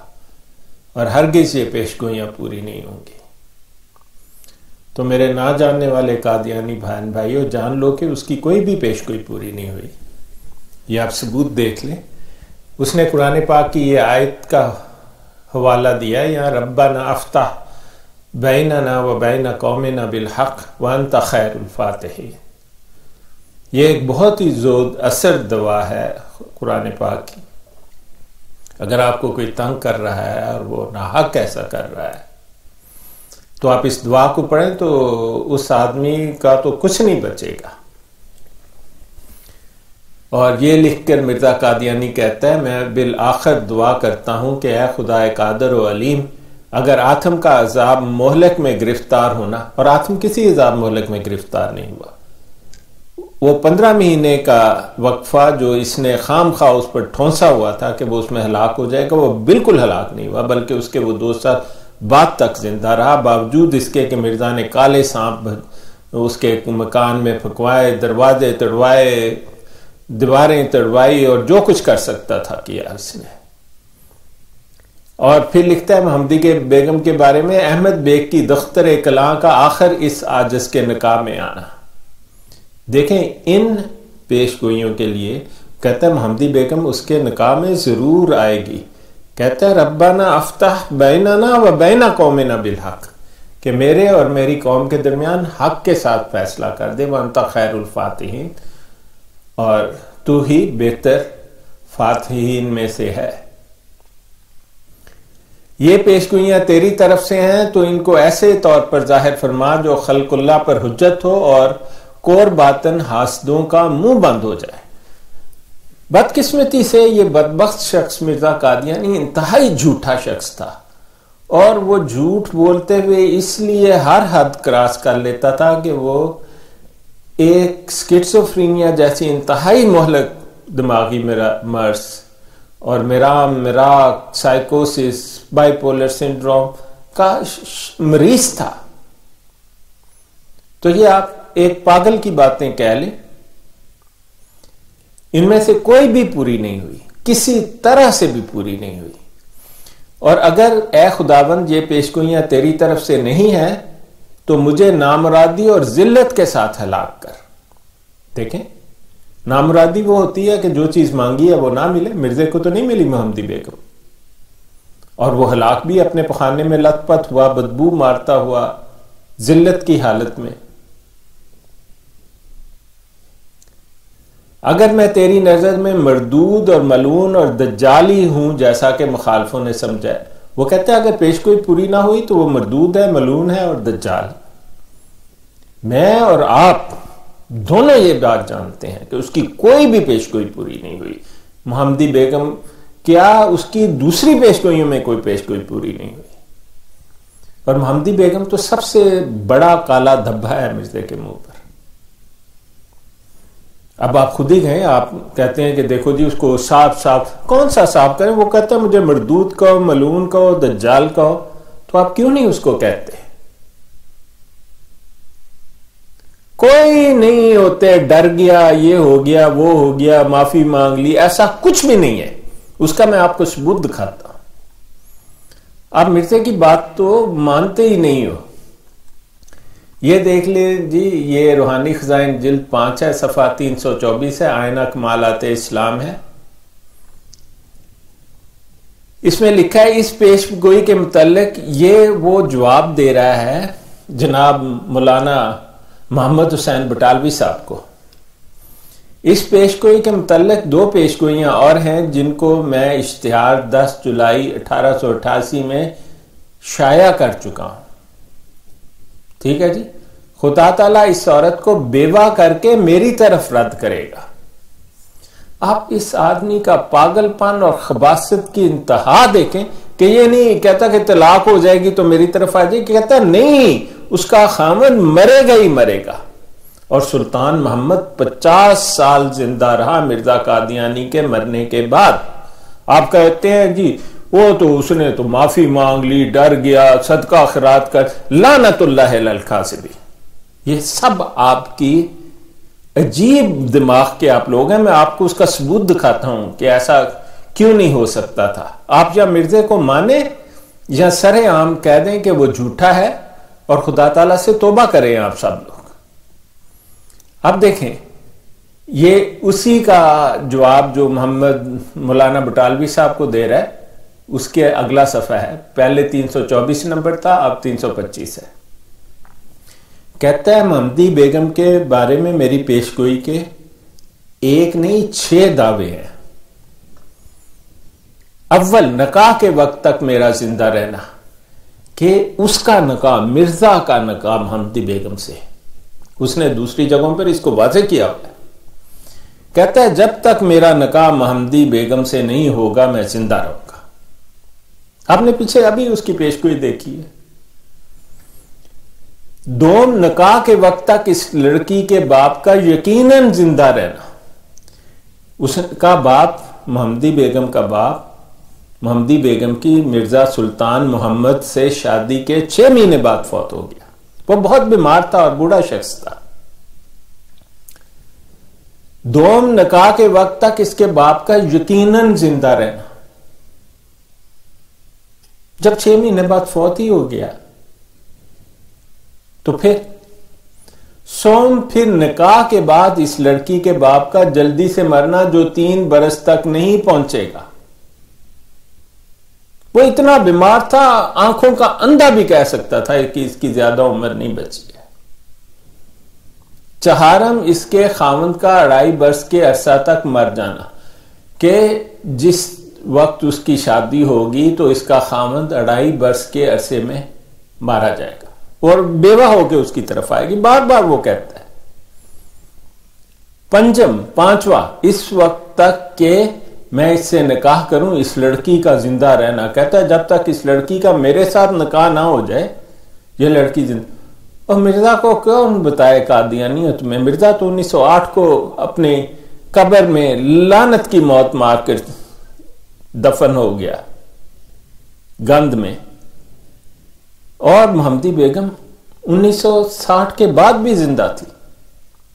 B: اور ہرگز یہ پیشگوئیاں پوری نہیں ہوں گی۔ تو میرے نہ جاننے والے قادیانی بھائیوں، جان لو کہ اس کی کوئی بھی پیشگوئی پوری نہیں ہوئی۔ یہ آپ ثبوت دیکھ لیں۔ اس نے قرآن پاک کی یہ آیت کا حوالہ دیا، یہاں ربنا افتح بیننا و بین قومنا بالحق وانت خیر الفاتحین۔ یہ ایک بہت ہی زود اثر دعا ہے قرآن پاک کی۔ اگر آپ کو کوئی تنگ کر رہا ہے اور وہ ناحق ایسا کر رہا ہے تو آپ اس دعا کو پڑھیں تو اس آدمی کا تو کچھ نہیں بچے گا۔ اور یہ لکھ کر مرزا قادیانی کہتا ہے، میں بالآخر دعا کرتا ہوں کہ اے خدا قادر و علیم، اگر آتم کا عذاب مہلک میں گرفتار ہونا، اور آتم کسی عذاب مہلک میں گرفتار نہیں ہوا، وہ 15 مہینے کا وقفہ جو اس نے خام خواہ اس پر ٹھونسا ہوا تھا کہ وہ اس میں ہلاک ہو جائے گا، وہ بالکل ہلاک نہیں ہوا، بلکہ اس کے وہ 2 سال بعد تک زندہ رہا، باوجود اس کے کہ مرزا نے کالے سانپ اس کے مکان میں پھنکوائے، دروازے تڑوائے، دیواریں تڑوائی، اور جو کچھ کر سکتا تھا کیا اس نے۔ اور پھر لکھتا ہے محمدی کے بیگم کے بارے میں، احمد بیگ کی دختر کلاں کا آخر اس عاجز کے نکاح میں آنا۔ دیکھیں ان پیشگوئیوں کے لیے کہتا ہے محمدی بیگم اس کے نکاح میں ضرور آئے گی۔ کہتا ہے ربنا افتح بیننا و بین قومنا بالحق، کہ میرے اور میری قوم کے درمیان حق کے ساتھ فیصلہ کر دے، وانت خیر الفاتحین، اور تو ہی بہتر فاتحین میں سے ہے۔ یہ پیشگوئیاں تیری طرف سے ہیں تو ان کو ایسے طور پر ظاہر فرما جو خلق اللہ پر حجت ہو اور کور باطن حاسدوں کا منہ بند ہو جائے۔ بدقسمتی سے یہ بدبخت شخص مرزا قادیانی انتہائی جھوٹا شخص تھا، اور وہ جھوٹ بولتے ہوئے اس لیے ہر حد کراس کر لیتا تھا کہ وہ ایک سکیٹسوفرینیا جیسی انتہائی مہلک دماغی مرض اور میراق سائیکوسس بائی پولر سنڈروم کا مریض تھا۔ تو یہ آپ ایک پاگل کی باتیں کہہ لیں، ان میں سے کوئی بھی پوری نہیں ہوئی، کسی طرح سے بھی پوری نہیں ہوئی۔ اور اگر اے خداوند یہ پیشگوئیاں تیری طرف سے نہیں ہیں تو مجھے نامرادی اور ذلت کے ساتھ ہلاک کر۔ دیکھیں، نامرادی وہ ہوتی ہے کہ جو چیز مانگی ہے وہ نہ ملے۔ مرزے کو تو نہیں ملی محمدی بیگم، اور وہ ہلاک بھی اپنے پخانے میں لت پت ہوا، بدبو مارتا ہوا، ذلت کی حالت میں۔ اگر میں تیری نظر میں مردود اور ملعون اور دجالی ہوں جیسا کہ مخالفوں نے سمجھا ہے، وہ کہتے ہیں اگر پیشگوئی پوری نہ ہوئی تو وہ مردود ہے، ملعون ہے اور دجال۔ میں اور آپ دونوں یہ بات جانتے ہیں کہ اس کی کوئی بھی پیشگوئی پوری نہیں ہوئی۔ محمدی بیگم کیا اس کی دوسری پیشگوئیوں میں کوئی پیشگوئی پوری نہیں ہوئی، اور محمدی بیگم تو سب سے بڑا کالا دھبا ہے مرزے کے منہ پر۔ اب آپ خود ہی گئے، آپ کہتے ہیں کہ دیکھو جی اس کو صاف کون سا صاف کریں؟ وہ کہتا ہے مجھے مردود کہو، ملعون کہو، دجال کہو، تو آپ کیوں نہیں اس کو کہتے؟ کوئی نہیں ہوتے ڈر گیا، یہ ہو گیا، وہ ہو گیا، معافی مانگ لی، ایسا کچھ بھی نہیں ہے۔ اس کا میں آپ کو ثبوت دکھاتا ہوں۔ آپ مرزے کی بات تو مانتے ہی نہیں ہو۔ یہ دیکھ لیں جی، یہ روحانی خزائن جلد 5 ہے، صفحہ 324 ہے، آئینہ کمالات اسلام ہے۔ اس میں لکھا ہے اس پیش گوئی کے متعلق یہ وہ جواب دے رہا ہے جناب مولانا محمد حسین بٹالوی صاحب کو۔ اس پیش گوئی کے متعلق 2 پیش گوئیاں اور ہیں جن کو میں اشتہار 10 جولائی 1888 میں شائع کر چکا ہوں۔ ٹھیک ہے جی، خدا تعالیٰ اس عورت کو بیوہ کر کے میری طرف رد کرے گا۔ آپ اس آدمی کا پاگل پن اور خباثت کی انتہا دیکھیں کہ یہ نہیں کہتا کہ طلاق ہو جائے گی تو میری طرف آ جائے گی، کہتا نہیں، اس کا خاوند مرے گا ہی مرے گا۔ اور سلطان محمد 50 سال زندہ رہا مرزا قادیانی کے مرنے کے بعد۔ آپ کہتے ہیں جی وہ تو اس نے تو معافی مانگ لی، ڈر گیا، صدقہ خیرات کر، لعنت اللہ علی الکاذبین۔ یہ سب آپ کی عجیب دماغ کے آپ لوگ ہیں۔ میں آپ کو اس کا ثبوت دکھاتا ہوں کہ ایسا کیوں نہیں ہو سکتا تھا۔ آپ یا مرزے کو مانیں یا سرے عام کہہ دیں کہ وہ جھوٹا ہے اور خدا تعالیٰ سے توبہ کریں آپ سب لوگ۔ اب دیکھیں یہ اسی کا جواب جو محمد مولانا بٹالوی صاحب کو دے رہا ہے، اس کے اگلا صفحہ ہے، پہلے 324 نمبر تھا، اب 325 ہے۔ کہتا ہے محمدی بیگم کے بارے میں میری پیش گوئی کے ایک نہیں 6 دعوے ہیں۔ اول، نکاح کے وقت تک میرا زندہ رہنا، کہ اس کا نکاح، مرزا کا نکاح محمدی بیگم سے، اس نے دوسری جگہوں پر اس کو واضح کیا ہوا ہے۔ کہتا ہے جب تک میرا نکاح محمدی بیگم سے نہیں ہوگا میں زندہ رہوں گا۔ آپ نے پیچھے ابھی اس کی پیشگوئی دیکھی ہے۔ دوم، نکاح کے وقت تک اس لڑکی کے باپ کا یقیناً زندہ رہنا۔ اس کا باپ، محمدی بیگم کا باپ، محمدی بیگم کی مرزا سلطان محمد سے شادی کے 6 مہینے بعد فوت ہو گیا۔ وہ بہت بیمار تھا اور بوڑھا شخص تھا۔ دوم، نکاح کے وقت تک اس کے باپ کا یقیناً زندہ رہنا۔ جب 6 مہینے بعد فوت ہی ہو گیا تو پھر سوم، پھر نکاح کے بعد اس لڑکی کے باپ کا جلدی سے مرنا جو 3 برس تک نہیں پہنچے گا۔ وہ اتنا بیمار تھا، آنکھوں کا اندھا بھی کہہ سکتا تھا کہ اس کی زیادہ عمر نہیں بچی ہے۔ چہارم، اس کے خاوند کا 2.5 برس کے عرصہ تک مر جانا، کہ جس وقت اس کی شادی ہوگی تو اس کا خاوند 2.5 برس کے عرصے میں مارا جائے گا اور بیوہ ہو کے اس کی طرف آئے گی، بار بار وہ کہتا ہے۔ پنجم، 5واں، اس وقت تک کہ میں اس سے نکاح کروں، اس لڑکی کا زندہ رہنا۔ کہتا ہے جب تک اس لڑکی کا میرے ساتھ نکاح نہ ہو جائے یہ لڑکی زندہ۔ اور مرزا کو کیوں بتائے قادیانیت میں؟ مرزا تو 1908 کو اپنی قبر میں لعنت کی موت مار کر دفن ہو گیا گند میں، اور محمدی بیگم 1960 کے بعد بھی زندہ تھی،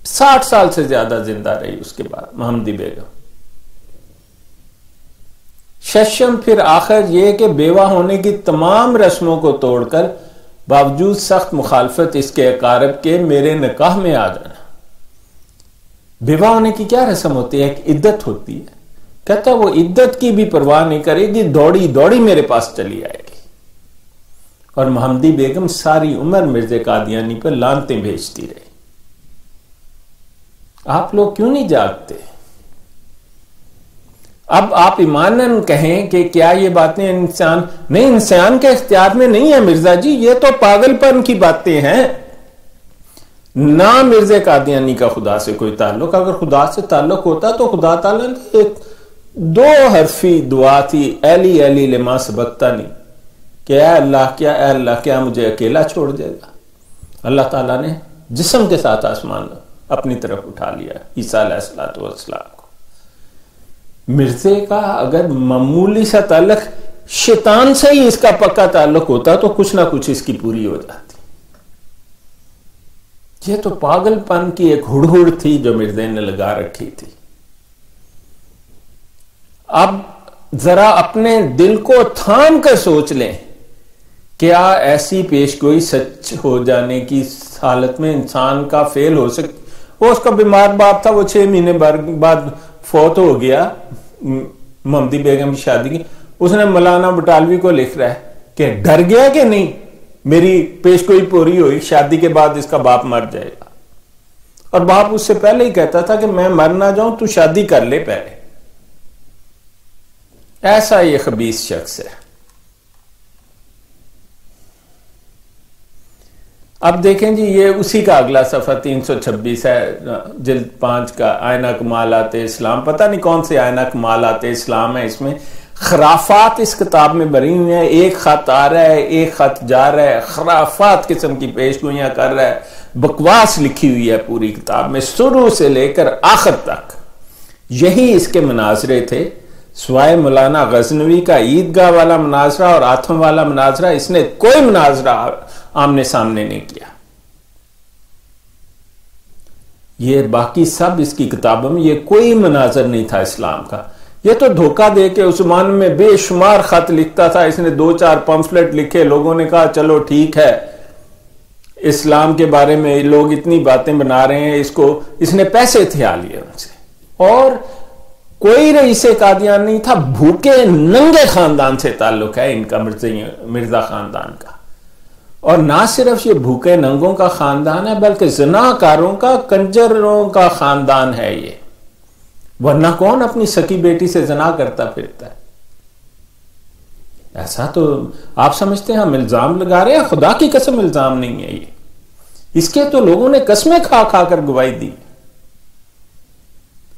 B: 60 سال سے زیادہ زندہ رہی اس کے بعد محمدی بیگم۔ ششم، پھر آخر یہ کہ بیوہ ہونے کی تمام رسموں کو توڑ کر باوجود سخت مخالفت اس کے اقارب کے میرے نکاح میں آ جانا۔ بیوہ ہونے کی کیا رسم ہوتی ہے؟ ایک عدت ہوتی ہے۔ کہتا وہ عدت کی بھی پرواہ نہیں کرے گی، دوڑی دوڑی میرے پاس چلی آئے گی۔ اور محمدی بیگم ساری عمر مرزا قادیانی پر لعنتیں بھیجتی رہی۔ آپ لوگ کیوں نہیں جاگتے؟ اب آپ ایماناً کہیں کہ کیا یہ باتیں انسان کے اختیار میں نہیں ہے مرزا جی، یہ تو پاگل پن کی باتیں ہیں۔ نہ مرزا قادیانی کا خدا سے کوئی تعلق، اگر خدا سے تعلق ہوتا تو خدا تعالیٰ نے ایک 2 حرفی دعا تھی، ایلی ایلی لما سبقتنی، کہ اے اللہ کیا مجھے اکیلا چھوڑ دے گا؟ اللہ تعالیٰ نے جسم کے ساتھ آسمان اپنی طرف اٹھا لیا عیسیٰ علیہ السلام کو۔ مرزے کا اگر معمولی سا تعلق شیطان سے ہی اس کا پکا تعلق ہوتا تو کچھ نہ کچھ اس کی پوری ہو جاتی۔ یہ تو پاگل پن کی ایک ہڑ تھی جو مرزے نے لگا رکھی تھی۔ اب ذرا اپنے دل کو تھام کر سوچ لیں، کیا ایسی پیشگوئی سچ ہو جانے کی حالت میں انسان کا فیل ہو سکتا؟ وہ اس کا بیمار باپ تھا، وہ 6 مہینے بعد فوت ہو گیا محمدی بیگم کی شادی کی۔ اس نے مولانا بٹالوی کو لکھ رہا ہے کہ ڈر گیا کہ نہیں میری پیشگوئی پوری ہوئی، شادی کے بعد اس کا باپ مر جائے گا۔ اور باپ اس سے پہلے ہی کہتا تھا کہ میں مر نہ جاؤں، تو شادی کر لے پہلے۔ ایسا یہ خبیث شخص ہے۔ اب دیکھیں جی، یہ اسی کا اگلا صفحہ 326 ہے، جلد 5 کا، آئینہ کمالات اسلام۔ پتہ نہیں کون سے آئینہ کمالات اسلام ہے، اس میں خرافات اس کتاب میں بھری ہوئی ہیں. ایک خط آ رہا ہے، ایک خط جا رہا ہے، خرافات قسم کی پیش گوئیاں کر رہا ہے. بکواس لکھی ہوئی ہے پوری کتاب میں شروع سے لے کر آخر تک. یہی اس کے مناظرے تھے، سوائے مولانا غزنوی کا عیدگاہ والا مناظرہ اور ہاتھوں والا مناظرہ، اس نے کوئی مناظرہ آمنے سامنے نہیں کیا. یہ باقی سب اس کی کتابوں میں یہ کوئی مناظر نہیں تھا اسلام کا. یہ تو دھوکہ دے کے اس زمانے میں بے شمار خط لکھتا تھا. اس نے 2-4 پمفلٹ لکھے، لوگوں نے کہا چلو ٹھیک ہے، اسلام کے بارے میں لوگ اتنی باتیں بنا رہے ہیں، اس نے پیسے تھیا لیے ان سے. اور کوئی رئیس قادیان نہیں تھا، بھوکے ننگے خاندان سے تعلق ہے ان کا، مرزا خاندان کا. اور نہ صرف یہ بھوکے ننگوں کا خاندان ہے بلکہ زناکاروں کا، کنجروں کا خاندان ہے یہ. ورنہ کون اپنی سکی بیٹی سے زنا کرتا پھرتا ہے؟ ایسا تو آپ سمجھتے ہیں ہم الزام لگا رہے ہیں، خدا کی قسم الزام نہیں ہے یہ. اس کے تو لوگوں نے قسمیں کھا کھا کر گواہی دی.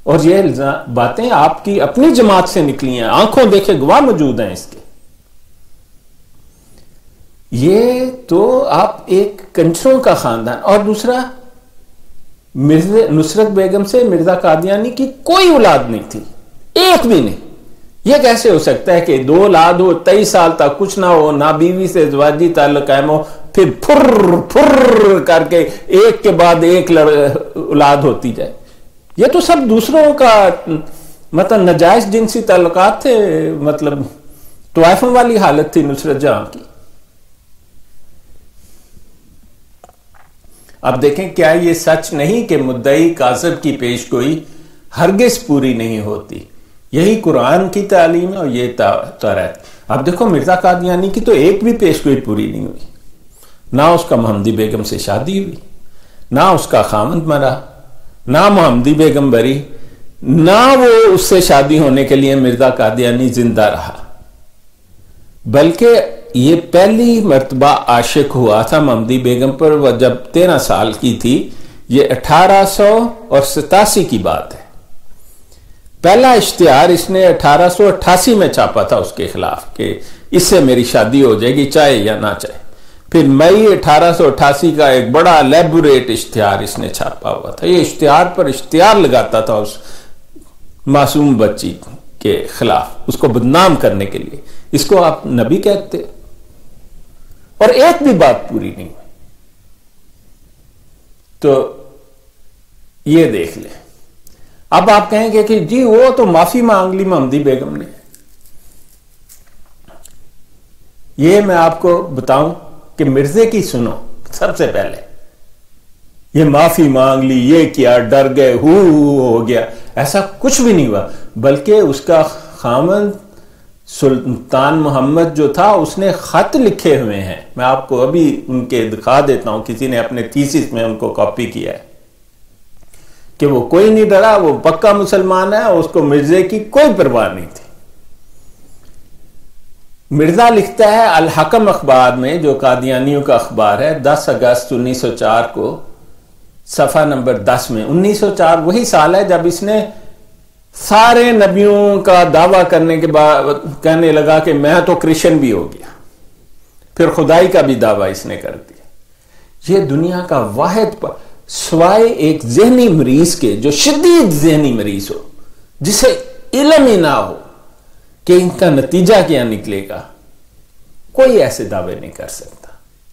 B: اور یہ باتیں آپ کی اپنی جماعت سے نکلی ہیں، آنکھوں دیکھے گواہ موجود ہیں اس کے. یہ تو آپ ایک کنجروں کا خاندان. اور دوسرا، نصرت بیگم سے مرزا قادیانی کی کوئی اولاد نہیں تھی، ایک بھی نہیں. یہ کیسے ہو سکتا ہے کہ 2 اولاد ہو، 23 سال تک کچھ نہ ہو، نہ بیوی سے ازدواجی تعلق قائم ہو، پھر پھر کر کے ایک کے بعد ایک اولاد ہوتی جائے؟ یہ تو سب دوسروں کا مطلب ناجائز جنسی تعلقات تھے، مطلب طوائفوں والی حالت تھی نصرت جہاں کی. اب دیکھیں، کیا یہ سچ نہیں کہ مدعی کاذب کی پیش گوئی ہرگز پوری نہیں ہوتی؟ یہی قرآن کی تعلیم ہے اور یہ توریت. اب دیکھو، مرزا قادیانی کی تو ایک بھی پیش گوئی پوری نہیں ہوئی. نہ اس کا محمدی بیگم سے شادی ہوئی، نہ اس کا خاوند مرا، نہ محمدی بیگم بری، نہ وہ اس سے شادی ہونے کے لیے مرزا قادیانی زندہ رہا. بلکہ یہ پہلی مرتبہ عاشق ہوا تھا محمدی بیگم پر وہ جب 13 سال کی تھی. یہ 1887 کی بات ہے. پہلا اشتہار اس نے 1888 میں چھاپا تھا اس کے خلاف کہ اس سے میری شادی ہو جائے گی چاہے یا نہ چاہے. پھر مئی 1888 کا ایک بڑا لیبوریٹ اشتہار اس نے چھاپا ہوا تھا. یہ اشتہار پر اشتہار لگاتا تھا اس معصوم بچی کے خلاف، اس کو بدنام کرنے کے لیے. اس کو آپ نبی کہتے، اور ایک بھی بات پوری نہیں ہوئی. تو یہ دیکھ لیں. اب آپ کہیں گے کہ جی وہ تو معافی مانگ لی محمدی بیگم نے. یہ میں آپ کو بتاؤں کہ مرزے کی سنو سب سے پہلے. یہ معافی مانگ لی، یہ کیا، ڈر گئے، ہو گیا، ایسا کچھ بھی نہیں ہوا. بلکہ اس کا خاوند سلطان محمد جو تھا اس نے خط لکھے ہوئے ہیں. میں آپ کو ابھی ان کے دکھا دیتا ہوں، کسی نے اپنے تھیسس میں ان کو کاپی کیا ہے کہ وہ کوئی نہیں ڈرا، وہ پکا مسلمان ہے، اور اس کو مرزے کی کوئی پرواہ نہیں تھی. مرزا لکھتا ہے الحکم اخبار میں، جو قادیانیوں کا اخبار ہے، 10 اگست 1904 کو صفحہ نمبر 10 میں. 1904 وہی سال ہے جب اس نے سارے نبیوں کا دعویٰ کرنے کے بعد کہنے لگا کہ میں تو کرسچن بھی ہو گیا. پھر خدائی کا بھی دعویٰ اس نے کر دیا. یہ دنیا کا واحد سوائے ایک ذہنی مریض کے، جو شدید ذہنی مریض ہو، جسے علم ہی نہ ہو کہ ان کا نتیجہ کیا نکلے گا، کوئی ایسے دعوے نہیں کر سکتا.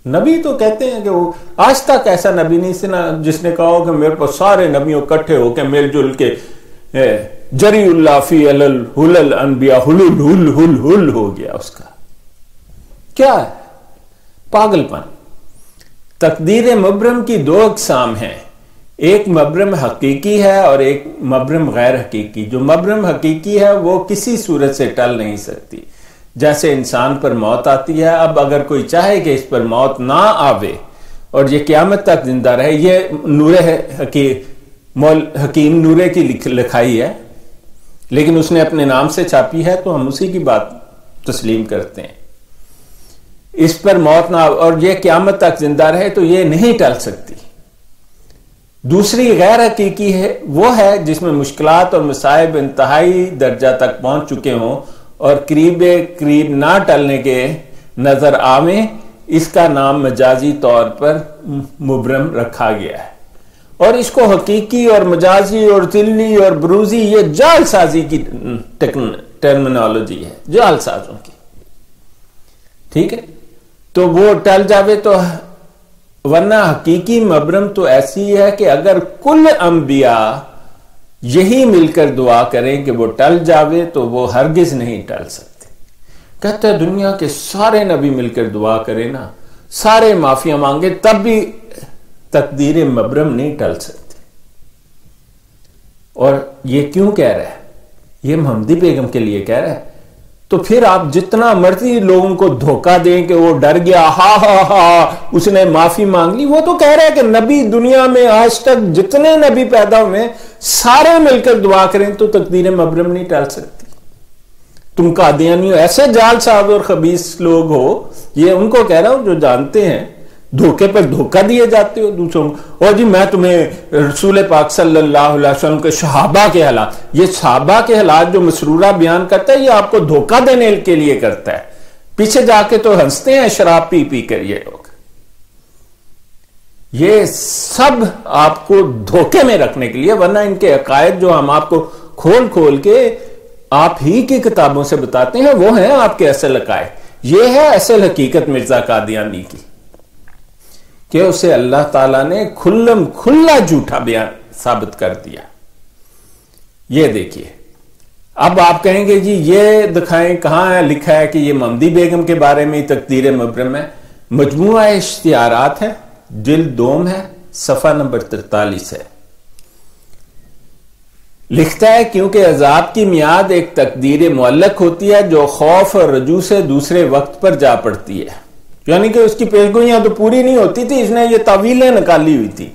B: نبی تو کہتے ہیں کہ وہ آج تک ایسا نبی نہیں جس نے کہا ہو کہ میرے پاس سارے نبیوں اکٹھے ہو کے مل جل کے جری اللہ فی الحلل انبیاء ہل ہو گیا. اس کا کیا ہے؟ پاگل پن. تقدیر مبرم کی 2 اقسام ہیں، ایک مبرم حقیقی ہے اور ایک مبرم غیر حقیقی. جو مبرم حقیقی ہے وہ کسی صورت سے ٹل نہیں سکتی. جیسے انسان پر موت آتی ہے، اب اگر کوئی چاہے کہ اس پر موت نہ آوے اور یہ قیامت تک زندہ رہے، یہ نور حکیم نورے کی لکھائی ہے، لیکن اس نے اپنے نام سے چھاپی ہے تو ہم اسی کی بات تسلیم کرتے ہیں. اس پر موت نہ اور یہ قیامت تک زندہ رہے تو یہ نہیں ٹل سکتی. دوسری غیر حقیقی ہے، وہ ہے جس میں مشکلات اور مصائب انتہائی درجہ تک پہنچ چکے ہوں اور قریب نہ ٹلنے کے نظر آویں، اس کا نام مجازی طور پر مبرم رکھا گیا ہے، اور اس کو حقیقی اور مجازی اور ذلی اور بروزی یہ جعل سازی کی ٹرمینالوجی ہے، جعل سازوں کی، ٹھیک ہے؟ تو وہ ٹل جاوے تو، ورنہ حقیقی مبرم تو ایسی ہے کہ اگر کل انبیاء یہی مل کر دعا کریں کہ وہ ٹل جاوے تو وہ ہرگز نہیں ٹل سکتے۔ کہتا ہے دنیا کے سارے نبی مل کر دعا کریں نا، سارے معافیاں مانگے، تب بھی تقدیر مبرم نہیں ٹل سکتی۔ اور یہ کیوں کہہ رہا ہے؟ یہ محمدی بیگم کے لیے کہہ رہا ہے۔ تو پھر آپ جتنا مرضی لوگوں کو دھوکہ دیں کہ وہ ڈر گیا، ہا ہا ہا اس نے معافی مانگ لی، وہ تو کہہ رہا ہے کہ نبی دنیا میں آج تک جتنے نبی پیدا ہوئے سارے مل کر دعا کریں تو تقدیر مبرم نہیں ٹال سکتی۔ تم قادیانیوں ایسے جعل ساز اور خبیث لوگ ہو، یہ ان کو کہہ رہا ہوں جو جانتے ہیں دھوکے پر دھوکہ دیے جاتے ہو دوسروں کو، اور جی میں تمہیں رسول پاک صلی اللہ علیہ وسلم کے صحابہ کے حالات، یہ صحابہ کے حالات جو مسرورہ بیان کرتا ہے یہ آپ کو دھوکہ دینے کے لیے کرتا ہے، پیچھے جا کے تو ہنستے ہیں شراب پی پی کر یہ لوگ۔ یہ سب آپ کو دھوکے میں رکھنے کے لیے، ورنہ ان کے عقائد جو ہم آپ کو کھول کھول کے آپ ہی کی کتابوں سے بتاتے ہیں وہ ہیں آپ کے اصل عقائد۔ یہ ہے اصل حقیقت مرزا قادیانی کی کہ اسے اللہ تعالیٰ نے کھلم کھلا جھوٹا بیان ثابت کر دیا۔ یہ دیکھیے، اب آپ کہیں گے جی یہ دکھائیں کہاں ہے لکھا ہے کہ یہ محمدی بیگم کے بارے میں تقدیر مبرم ہے؟ مجموعہ اشتہارات ہے، جلد 2 ہے، صفحہ نمبر 43 ہے۔ لکھتا ہے کیونکہ عذاب کی میعاد ایک تقدیر معلق ہوتی ہے جو خوف اور رجوع سے دوسرے وقت پر جا پڑتی ہے، یعنی کہ اس کی پیشگوئیاں تو پوری نہیں ہوتی تھی، اس نے یہ تعویلیں نکالی ہوئی تھی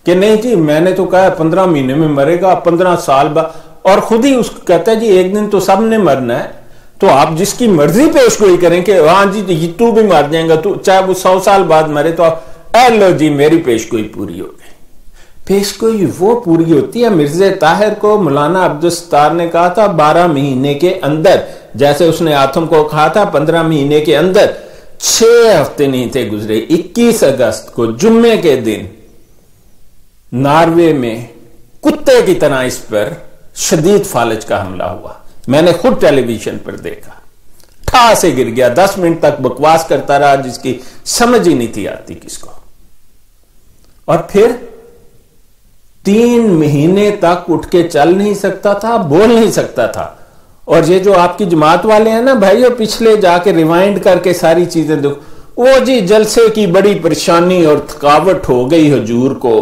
B: کہ نہیں جی میں نے تو کہا 15 مہینے میں مرے گا، 15 سال بعد، اور خود ہی اس کہتا ہے جی ایک دن تو سب نے مرنا ہے، تو آپ جس کی مرضی پیشگوئی کریں کہ ہاں جی تو بھی مر جائیں گا، تو چاہے وہ 100 سال بعد مرے تو آپ اے لو جی میری پیشگوئی پوری ہو گئی۔ پیشگوئی وہ پوری ہوتی ہے، مرزا طاہر کو مولانا عبدالستار نے کہا تھا 12 مہینے کے اندر، جیسے اس نے آتم کو کہا تھا 15 مہینے کے اندر، 6 ہفتے نہیں تھے گزرے، 21 اگست کو جمعے کے دن ناروے میں کتے کی طرح اس پر شدید فالج کا حملہ ہوا۔ میں نے خود ٹیلی ویژن پر دیکھا، ٹھا سے گر گیا، 10 منٹ تک بکواس کرتا رہا جس کی سمجھ ہی نہیں تھی آتی کس کو، اور پھر 3 مہینے تک اٹھ کے چل نہیں سکتا تھا، بول نہیں سکتا تھا۔ اور یہ جو آپ کی جماعت والے ہیں نا بھائیو، پچھلے جا کے ریوائنڈ کر کے ساری چیزیں دیکھو، وہ جی جلسے کی بڑی پریشانی اور تھکاوٹ ہو گئی حضور کو،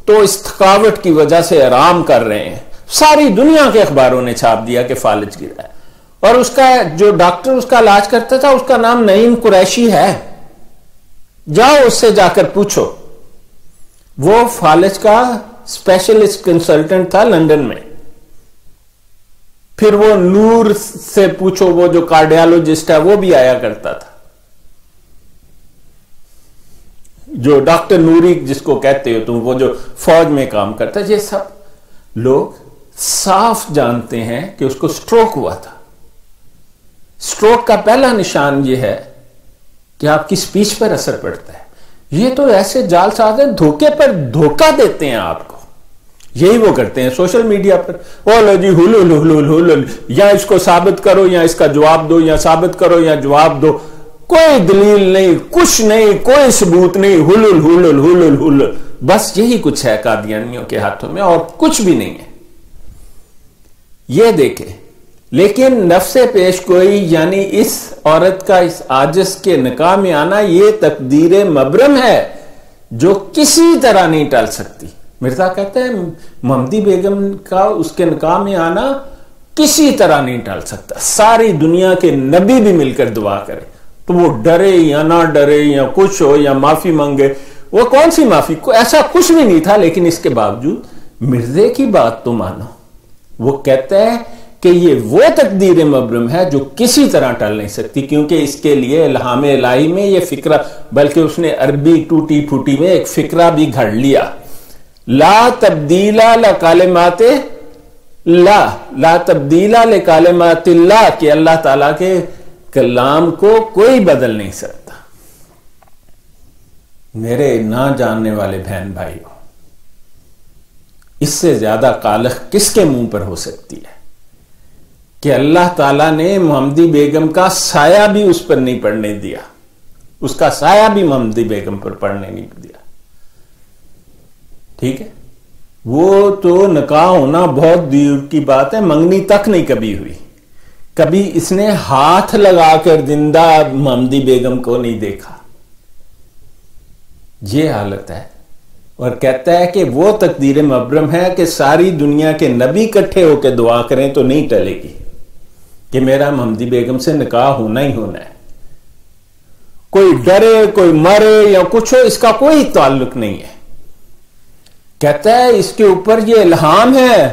B: تو اس تھکاوٹ کی وجہ سے آرام کر رہے ہیں، ساری دنیا کے اخباروں نے چھاپ دیا کہ فالج گرا ہے، اور اس کا جو ڈاکٹر اس کا علاج کرتا تھا اس کا نام نعیم قریشی ہے، جاؤ اس سے جا کر پوچھو، وہ فالج کا اسپیشلسٹ کنسلٹنٹ تھا لندن میں۔ پھر وہ نور سے پوچھو، وہ جو کارڈیالوجسٹ ہے وہ بھی آیا کرتا تھا، جو ڈاکٹر نوری جس کو کہتے ہو تم، وہ جو فوج میں کام کرتا ہے۔ یہ سب لوگ صاف جانتے ہیں کہ اس کو سٹروک ہوا تھا۔ سٹروک کا پہلا نشان یہ ہے کہ آپ کی سپیچ پر اثر پڑتا ہے۔ یہ تو ایسے جال ساز ہیں، دھوکے پر دھوکہ دیتے ہیں آپ کو، یہی وہ کرتے ہیں سوشل میڈیا پر، او لو جی ہلول، یا اس کو ثابت کرو یا اس کا جواب دو، یا ثابت کرو یا جواب دو، کوئی دلیل نہیں، کچھ نہیں، کوئی ثبوت نہیں، ہلول، بس یہی کچھ ہے قادیانیوں کے ہاتھوں میں اور کچھ بھی نہیں ہے۔ یہ دیکھیں، لیکن نفس پیش گوئی یعنی اس عورت کا اس عاجز کے نکاح میں آنا یہ تقدیر مبرم ہے جو کسی طرح نہیں ٹال سکتی۔ مرزا کہتے ہیں محمدی بیگم کا اس کے نکاح میں آنا کسی طرح نہیں ٹال سکتا، ساری دنیا کے نبی بھی مل کر دعا کرے تو وہ ڈرے یا نہ ڈرے یا کچھ ہو یا معافی مانگے، وہ کون سی معافی، ایسا کچھ بھی نہیں تھا، لیکن اس کے باوجود مرزے کی بات تو مانو۔ وہ کہتا ہے کہ یہ وہ تقدیر مبرم ہے جو کسی طرح ٹل نہیں سکتی، کیونکہ اس کے لیے الہام الہی میں یہ فکرہ، بلکہ اس نے عربی ٹوٹی پھوٹی میں ایک فکرہ بھی گھڑ لیا، لا تبدیل لکلمات لا تبدیل لکلمات اللہ، کہ اللہ تعالیٰ کے کلام کو کوئی بدل نہیں سکتا۔ میرے نہ جاننے والے بہن بھائیوں، اس سے زیادہ قالخ کس کے منہ پر ہو سکتی ہے کہ اللہ تعالیٰ نے محمدی بیگم کا سایہ بھی اس پر نہیں پڑنے دیا، اس کا سایہ بھی محمدی بیگم پر پڑنے نہیں دیا۔ ٹھیک ہے، وہ تو نکاح ہونا بہت دور کی بات ہے، منگنی تک نہیں کبھی ہوئی، کبھی اس نے ہاتھ لگا کر زندہ محمدی بیگم کو نہیں دیکھا۔ یہ حالت ہے، اور کہتا ہے کہ وہ تقدیر مبرم ہے کہ ساری دنیا کے نبی اکٹھے ہو کے دعا کریں تو نہیں ٹلے گی کہ میرا محمدی بیگم سے نکاح ہونا ہی ہونا ہے۔ کوئی ڈرے، کوئی مرے یا کچھ ہو، اس کا کوئی تعلق نہیں ہے۔ کہتا ہے اس کے اوپر یہ الہام ہے،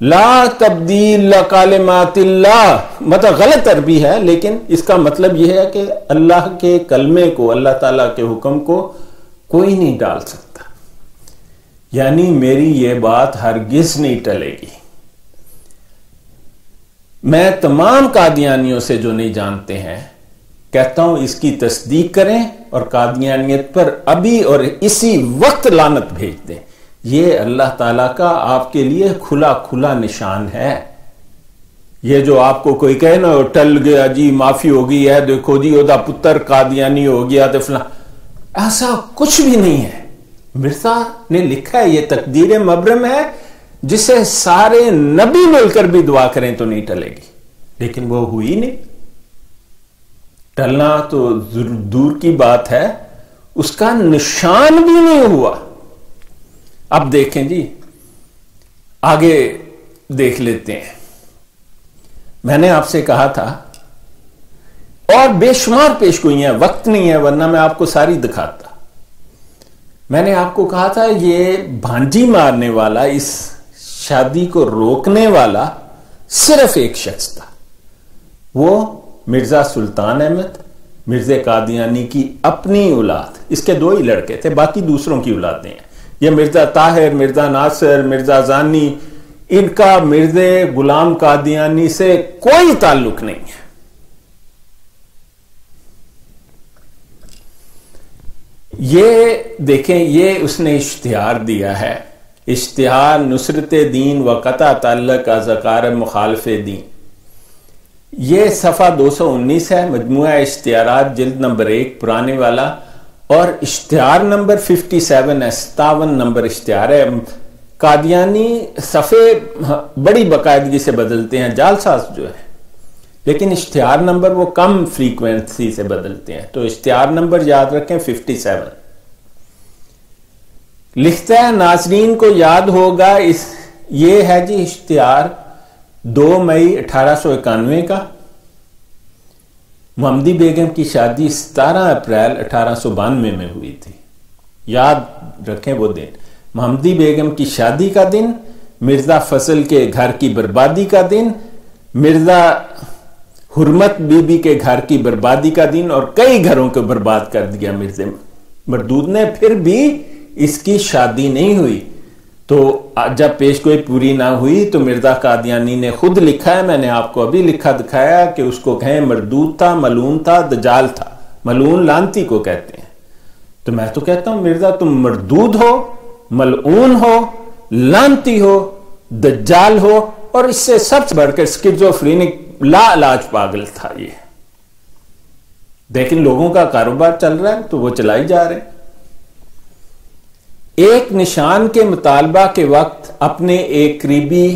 B: لا تبدیل لکلمات اللہ، مطلب غلط عربی ہے، لیکن اس کا مطلب یہ ہے کہ اللہ کے کلمے کو، اللہ تعالیٰ کے حکم کو کوئی نہیں ڈال سکتا، یعنی میری یہ بات ہرگز نہیں ٹلے گی۔ میں تمام قادیانیوں سے جو نہیں جانتے ہیں کہتا ہوں اس کی تصدیق کریں اور قادیانیت پر ابھی اور اسی وقت لعنت بھیج دیں۔ یہ اللہ تعالیٰ کا آپ کے لیے کھلا کھلا نشان ہے۔ یہ جو آپ کو کوئی کہے نا ٹل گیا جی، معافی ہو گئی ہے، دیکھو جی وہ پتر قادیانی ہو گیا تو فلاں، ایسا کچھ بھی نہیں ہے۔ مرزا نے لکھا ہے یہ تقدیر مبرم ہے جسے سارے نبی مل کر بھی دعا کریں تو نہیں ٹلے گی، لیکن وہ ہوئی نہیں۔ ٹلنا تو دور کی بات ہے، اس کا نشان بھی نہیں ہوا۔ اب دیکھیں جی، آگے دیکھ لیتے ہیں۔ میں نے آپ سے کہا تھا، اور بے شمار پیشگوئیاں، وقت نہیں ہے ورنہ میں آپ کو ساری دکھاتا۔ میں نے آپ کو کہا تھا یہ بھانجی مارنے والا، اس شادی کو روکنے والا صرف ایک شخص تھا، وہ مرزا سلطان احمد، مرزا قادیانی کی اپنی اولاد۔ اس کے 2 ہی لڑکے تھے، باقی دوسروں کی اولادیں ہیں۔ یہ مرزا طاہر، مرزا ناصر، مرزا زانی، ان کا مرزا غلام قادیانی سے کوئی تعلق نہیں ہے۔ یہ دیکھیں، یہ اس نے اشتہار دیا ہے، اشتہار نصرت دین و قطع تعلق ازکار مخالف دین۔ یہ صفحہ 219 ہے، مجموعہ اشتہارات جلد نمبر 1 پرانے والا، اور اشتہار نمبر 57 ہے، 57 نمبر اشتہار ہے۔ قادیانی صفحے بڑی باقاعدگی سے بدلتے ہیں، جعل ساز جو ہے، لیکن اشتہار نمبر وہ کم فریکوینسی سے بدلتے ہیں، تو اشتہار نمبر یاد رکھیں 57۔ لکھتا ہے، ناظرین کو یاد ہوگا یہ ہے جی اشتہار 2 مئی 1891 کا۔ محمدی بیگم کی شادی 17 اپریل 1892 میں ہوئی تھی، یاد رکھیں وہ دن، محمدی بیگم کی شادی کا دن، مرزا فضل کے گھر کی بربادی کا دن، مرزا حرمت بی بی کے گھر کی بربادی کا دن، اور کئی گھروں کو برباد کر دیا مرزا مردود نے، پھر بھی اس کی شادی نہیں ہوئی۔ تو جب پیشگوئی پوری نہ ہوئی تو مرزا قادیانی نے خود لکھا ہے، میں نے آپ کو ابھی لکھا دکھایا کہ اس کو کہیں مردود تھا، ملعون تھا، دجال تھا۔ ملعون لعنتی کو کہتے ہیں، تو میں تو کہتا ہوں مرزا تم مردود ہو، ملعون ہو، لعنتی ہو، دجال ہو، اور اس سے سب سے بڑھ کر سکیزوفرینک لا علاج پاگل تھا یہ۔ لیکن لوگوں کا کاروبار چل رہا ہے تو وہ چلائی جا رہے ہیں۔ ایک نشان کے مطالبہ کے وقت اپنے ایک قریبی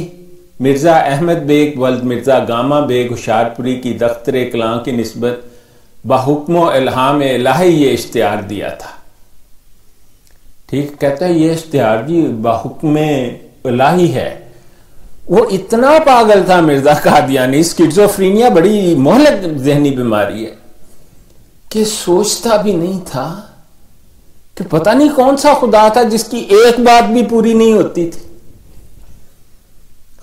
B: مرزا احمد بیگ ولد مرزا گاما بیگ ہوشیارپوری کی دفتر کلاں کی نسبت بحکم و الہام الہی یہ اشتہار دیا تھا۔ ٹھیک کہتا ہے یہ اشتہار جی بحکم الہی ہے۔ وہ اتنا پاگل تھا مرزا قادیانی، سکیزوفرینیا بڑی مہلک ذہنی بیماری ہے، کہ سوچتا بھی نہیں تھا کہ پتہ نہیں کون سا خدا تھا جس کی ایک بات بھی پوری نہیں ہوتی تھی۔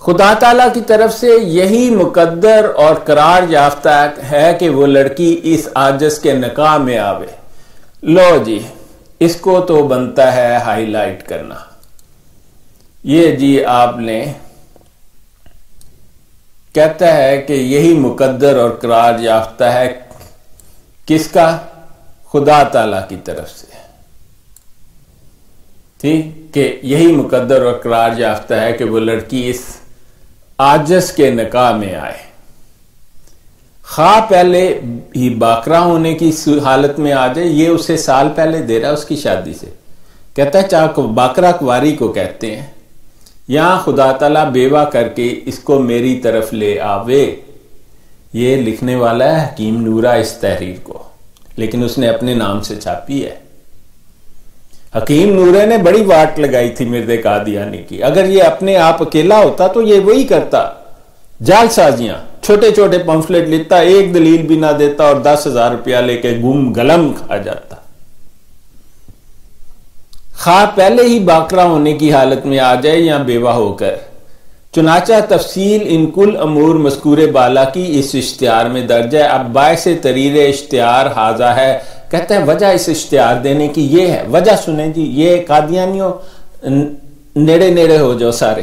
B: خدا تعالیٰ کی طرف سے یہی مقدر اور قرار یافتہ ہے کہ وہ لڑکی اس عاجز کے نکاح میں آوے۔ لو جی، اس کو تو بنتا ہے ہائی لائٹ کرنا۔ یہ جی آپ نے کہتا ہے کہ یہی مقدر اور قرار یافتہ ہے کس کا؟ خدا تعالی کی طرف سے، ٹھیک، کہ یہی مقدر اور قرار یافتہ ہے کہ وہ لڑکی اس عاجز کے نکاح میں آئے، خواہ پہلے ہی باکرا ہونے کی حالت میں آ جائے. یہ اسے سال پہلے دے رہا ہے اس کی شادی سے. کہتا ہے چاہے باکرا کواری کو کہتے ہیں، یہاں خدا تعالیٰ بیوہ کر کے اس کو میری طرف لے آوے. یہ لکھنے والا ہے حکیم نورہ اس تحریر کو، لیکن اس نے اپنے نام سے چھاپی ہے. حکیم نورہ نے بڑی واٹ لگائی تھی مرد قادیانی کی. اگر یہ اپنے آپ اکیلا ہوتا تو یہ وہی کرتا، جال سازیاں، چھوٹے چھوٹے پمفلٹ لکھتا، ایک دلیل بھی نہ دیتا اور 10,000 روپیہ لے کے گم گلم کھا جاتا. خواہ پہلے ہی باکرا ہونے کی حالت میں آ جائے یا بیوہ ہو کر. چنانچہ تفصیل ان کل امور مذکور بالا کی اس اشتہار میں درج ہے. اب باعث تحریر اشتہار حاضہ ہے. کہتا ہے وجہ اس اشتہار دینے کی یہ ہے، وجہ سنیں جی، یہ قادیانیوں نیڑے نیڑے ہو جاؤ سارے.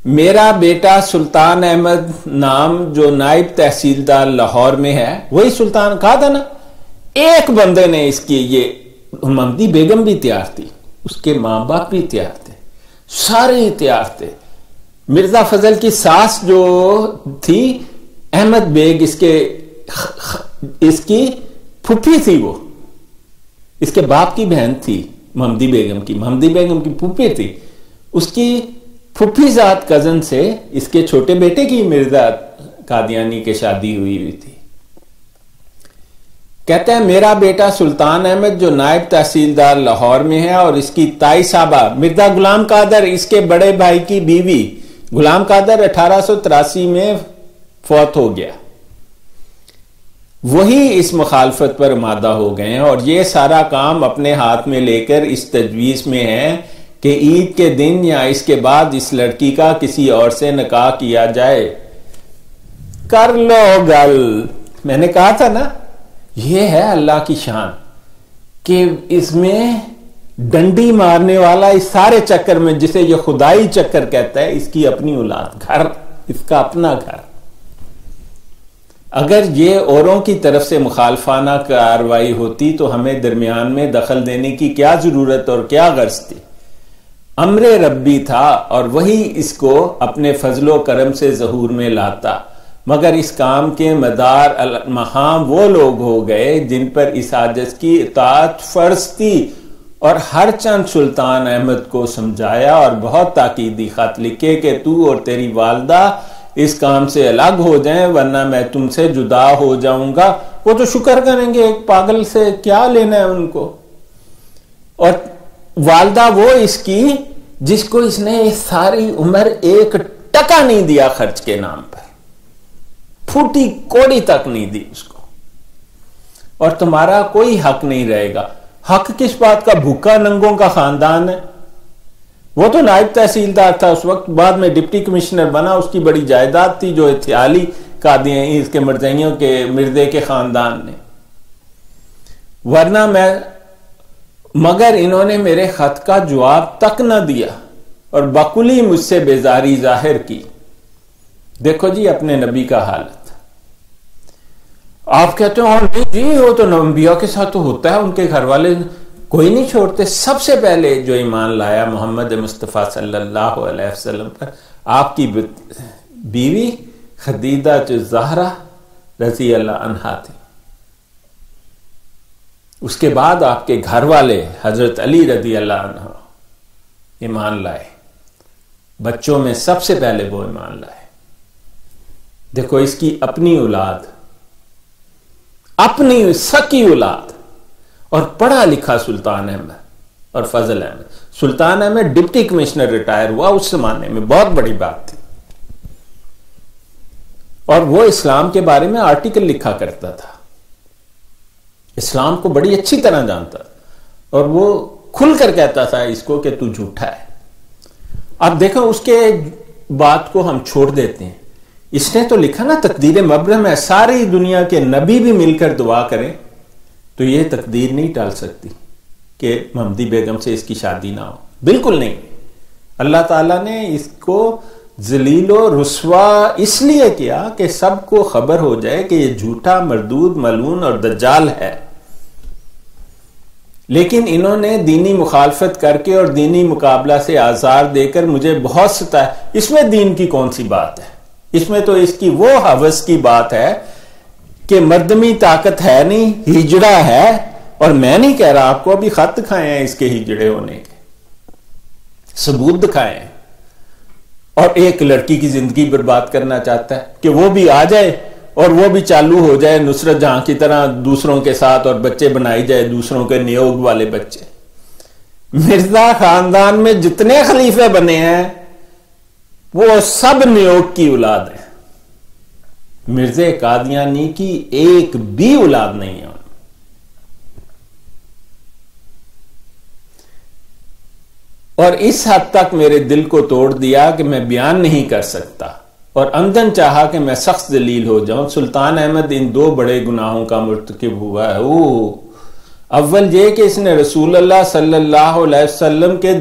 B: میرا بیٹا سلطان احمد نام جو نائب تحصیلدار لاہور میں ہے، وہی سلطان کہا تھا نا. ایک بندے نے اس کی، یہ ممدی بیگم بھی تیار تھی، اس کے ماں باپ بھی تیار تھے، سارے ہی تیار تھے. مرزا فضل کی ساس جو تھی احمد بیگ، اس کی پھوپھی تھی، وہ اس کے باپ کی بہن تھی ممدی بیگم کی پھوپھی تھی. اس کی پھوپھی ذات کزن سے اس کے چھوٹے بیٹے کی مرزا قادیانی کے شادی ہوئی تھی. کہتے ہیں میرا بیٹا سلطان احمد جو نائب تحصیلدار لاہور میں ہے، اور اس کی تائی صاحبہ مرزا غلام قادر، اس کے بڑے بھائی کی بیوی. غلام قادر 1883 میں فوت ہو گیا. وہی اس مخالفت پر آمادہ ہو گئے ہیں، اور یہ سارا کام اپنے ہاتھ میں لے کر اس تجویز میں ہے کہ عید کے دن یا اس کے بعد اس لڑکی کا کسی اور سے نکاح کیا جائے. کر لو گل. میں نے کہا تھا نا، یہ ہے اللہ کی شان کہ اس میں ڈنڈی مارنے والا اس سارے چکر میں، جسے یہ خدائی چکر کہتا ہے، اس کی اپنی اولاد، گھر، اس کا اپنا گھر. اگر یہ اوروں کی طرف سے مخالفانہ کارروائی ہوتی تو ہمیں درمیان میں دخل دینے کی کیا ضرورت اور کیا غرض تھی؟ امر ربی تھا، اور وہی اس کو اپنے فضل و کرم سے ظہور میں لاتا. مگر اس کام کے مدار المہاں وہ لوگ ہو گئے جن پر اس عاجز کی اطاعت فرض تھی، اور ہر چند سلطان احمد کو سمجھایا اور بہت تاکیدی خط لکھے کہ تو اور تیری والدہ اس کام سے الگ ہو جائیں، ورنہ میں تم سے جدا ہو جاؤں گا. وہ تو شکر کریں گے، ایک پاگل سے کیا لینا ہے ان کو. اور والدہ وہ اس کی جس کو اس نے ساری عمر ایک ٹکا نہیں دیا خرچ کے نام پر، پھوٹی کوڑی تک نہیں دی اس کو. اور تمہارا کوئی حق نہیں رہے گا. حق کس بات کا؟ بھوکا ننگوں کا خاندان ہے. وہ تو نائب تحصیلدار تھا اس وقت، بعد میں ڈپٹی کمشنر بنا. اس کی بڑی جائیداد تھی جو اتھیالی قادیانی اس کے مرزائیوں کے مردے کے خاندان نے. ورنہ مگر انہوں نے میرے خط کا جواب تک نہ دیا اور بقولی مجھ سے بیزاری ظاہر کی. دیکھو جی اپنے نبی کا حالت. آپ کہتے ہیں نہیں جی وہ تو انبیاء کے ساتھ تو ہوتا ہے، ان کے گھر والے کوئی نہیں چھوڑتے. سب سے پہلے جو ایمان لایا محمد مصطفیٰ صلی اللہ علیہ وسلم پر آپ کی بیوی خدیجہ زہرا رضی اللہ عنہا تھی. اس کے بعد آپ کے گھر والے حضرت علی رضی اللہ عنہ ایمان لائے. بچوں میں سب سے پہلے وہ ایمان لائے. دیکھو اس کی اپنی اولاد، اپنی سکی اولاد، اور پڑھا لکھا سلطان احمد اور فضل احمد. سلطان احمد ڈپٹی کمشنر ریٹائر ہوا اس زمانے میں، بہت بڑی بات تھی. اور وہ اسلام کے بارے میں آرٹیکل لکھا کرتا تھا، اسلام کو بڑی اچھی طرح جانتا، اور وہ کھل کر کہتا تھا اس کو کہ تو جھوٹا ہے. اب دیکھو اس کے بات کو ہم چھوڑ دیتے ہیں. اس نے تو لکھا نا تقدیر مبرم ہے، ساری دنیا کے نبی بھی مل کر دعا کریں تو یہ تقدیر نہیں ٹال سکتی کہ ممدی بیگم سے اس کی شادی نہ ہو. بالکل نہیں. اللہ تعالیٰ نے اس کو ذلیل و رسوا اس لیے کیا کہ سب کو خبر ہو جائے کہ یہ جھوٹا، مردود، ملعون اور دجال ہے. لیکن انہوں نے دینی مخالفت کر کے اور دینی مقابلہ سے آزار دے کر مجھے بہت ستایا. اس میں دین کی کون سی بات ہے؟ اس میں تو اس کی وہ ہوس کی بات ہے کہ مردمی طاقت ہے نہیں، ہجڑا ہے. اور میں نہیں کہہ رہا، آپ کو ابھی خط دکھائے ہیں اس کے ہجڑے ہونے کے، ثبوت دکھائے ہیں. اور ایک لڑکی کی زندگی برباد کرنا چاہتا ہے کہ وہ بھی آ جائے اور وہ بھی چالو ہو جائے نصرت جہاں کی طرح دوسروں کے ساتھ اور بچے بنائی جائے، دوسروں کے نیوگ والے بچے. مرزا خاندان میں جتنے خلیفے بنے ہیں وہ سب نیوگ کی اولاد ہیں. مرزا قادیانی کی ایک بھی اولاد نہیں ہے. اور اس حد تک میرے دل کو توڑ دیا کہ میں بیان نہیں کر سکتا، اور اندن چاہا کہ میں سخت ذلیل ہو جاؤں. سلطان احمد ان دو بڑے گناہوں کا مرتکب ہوا ہے. اول یہ کہ اس نے رسول اللہ صلی اللہ علیہ وسلم کے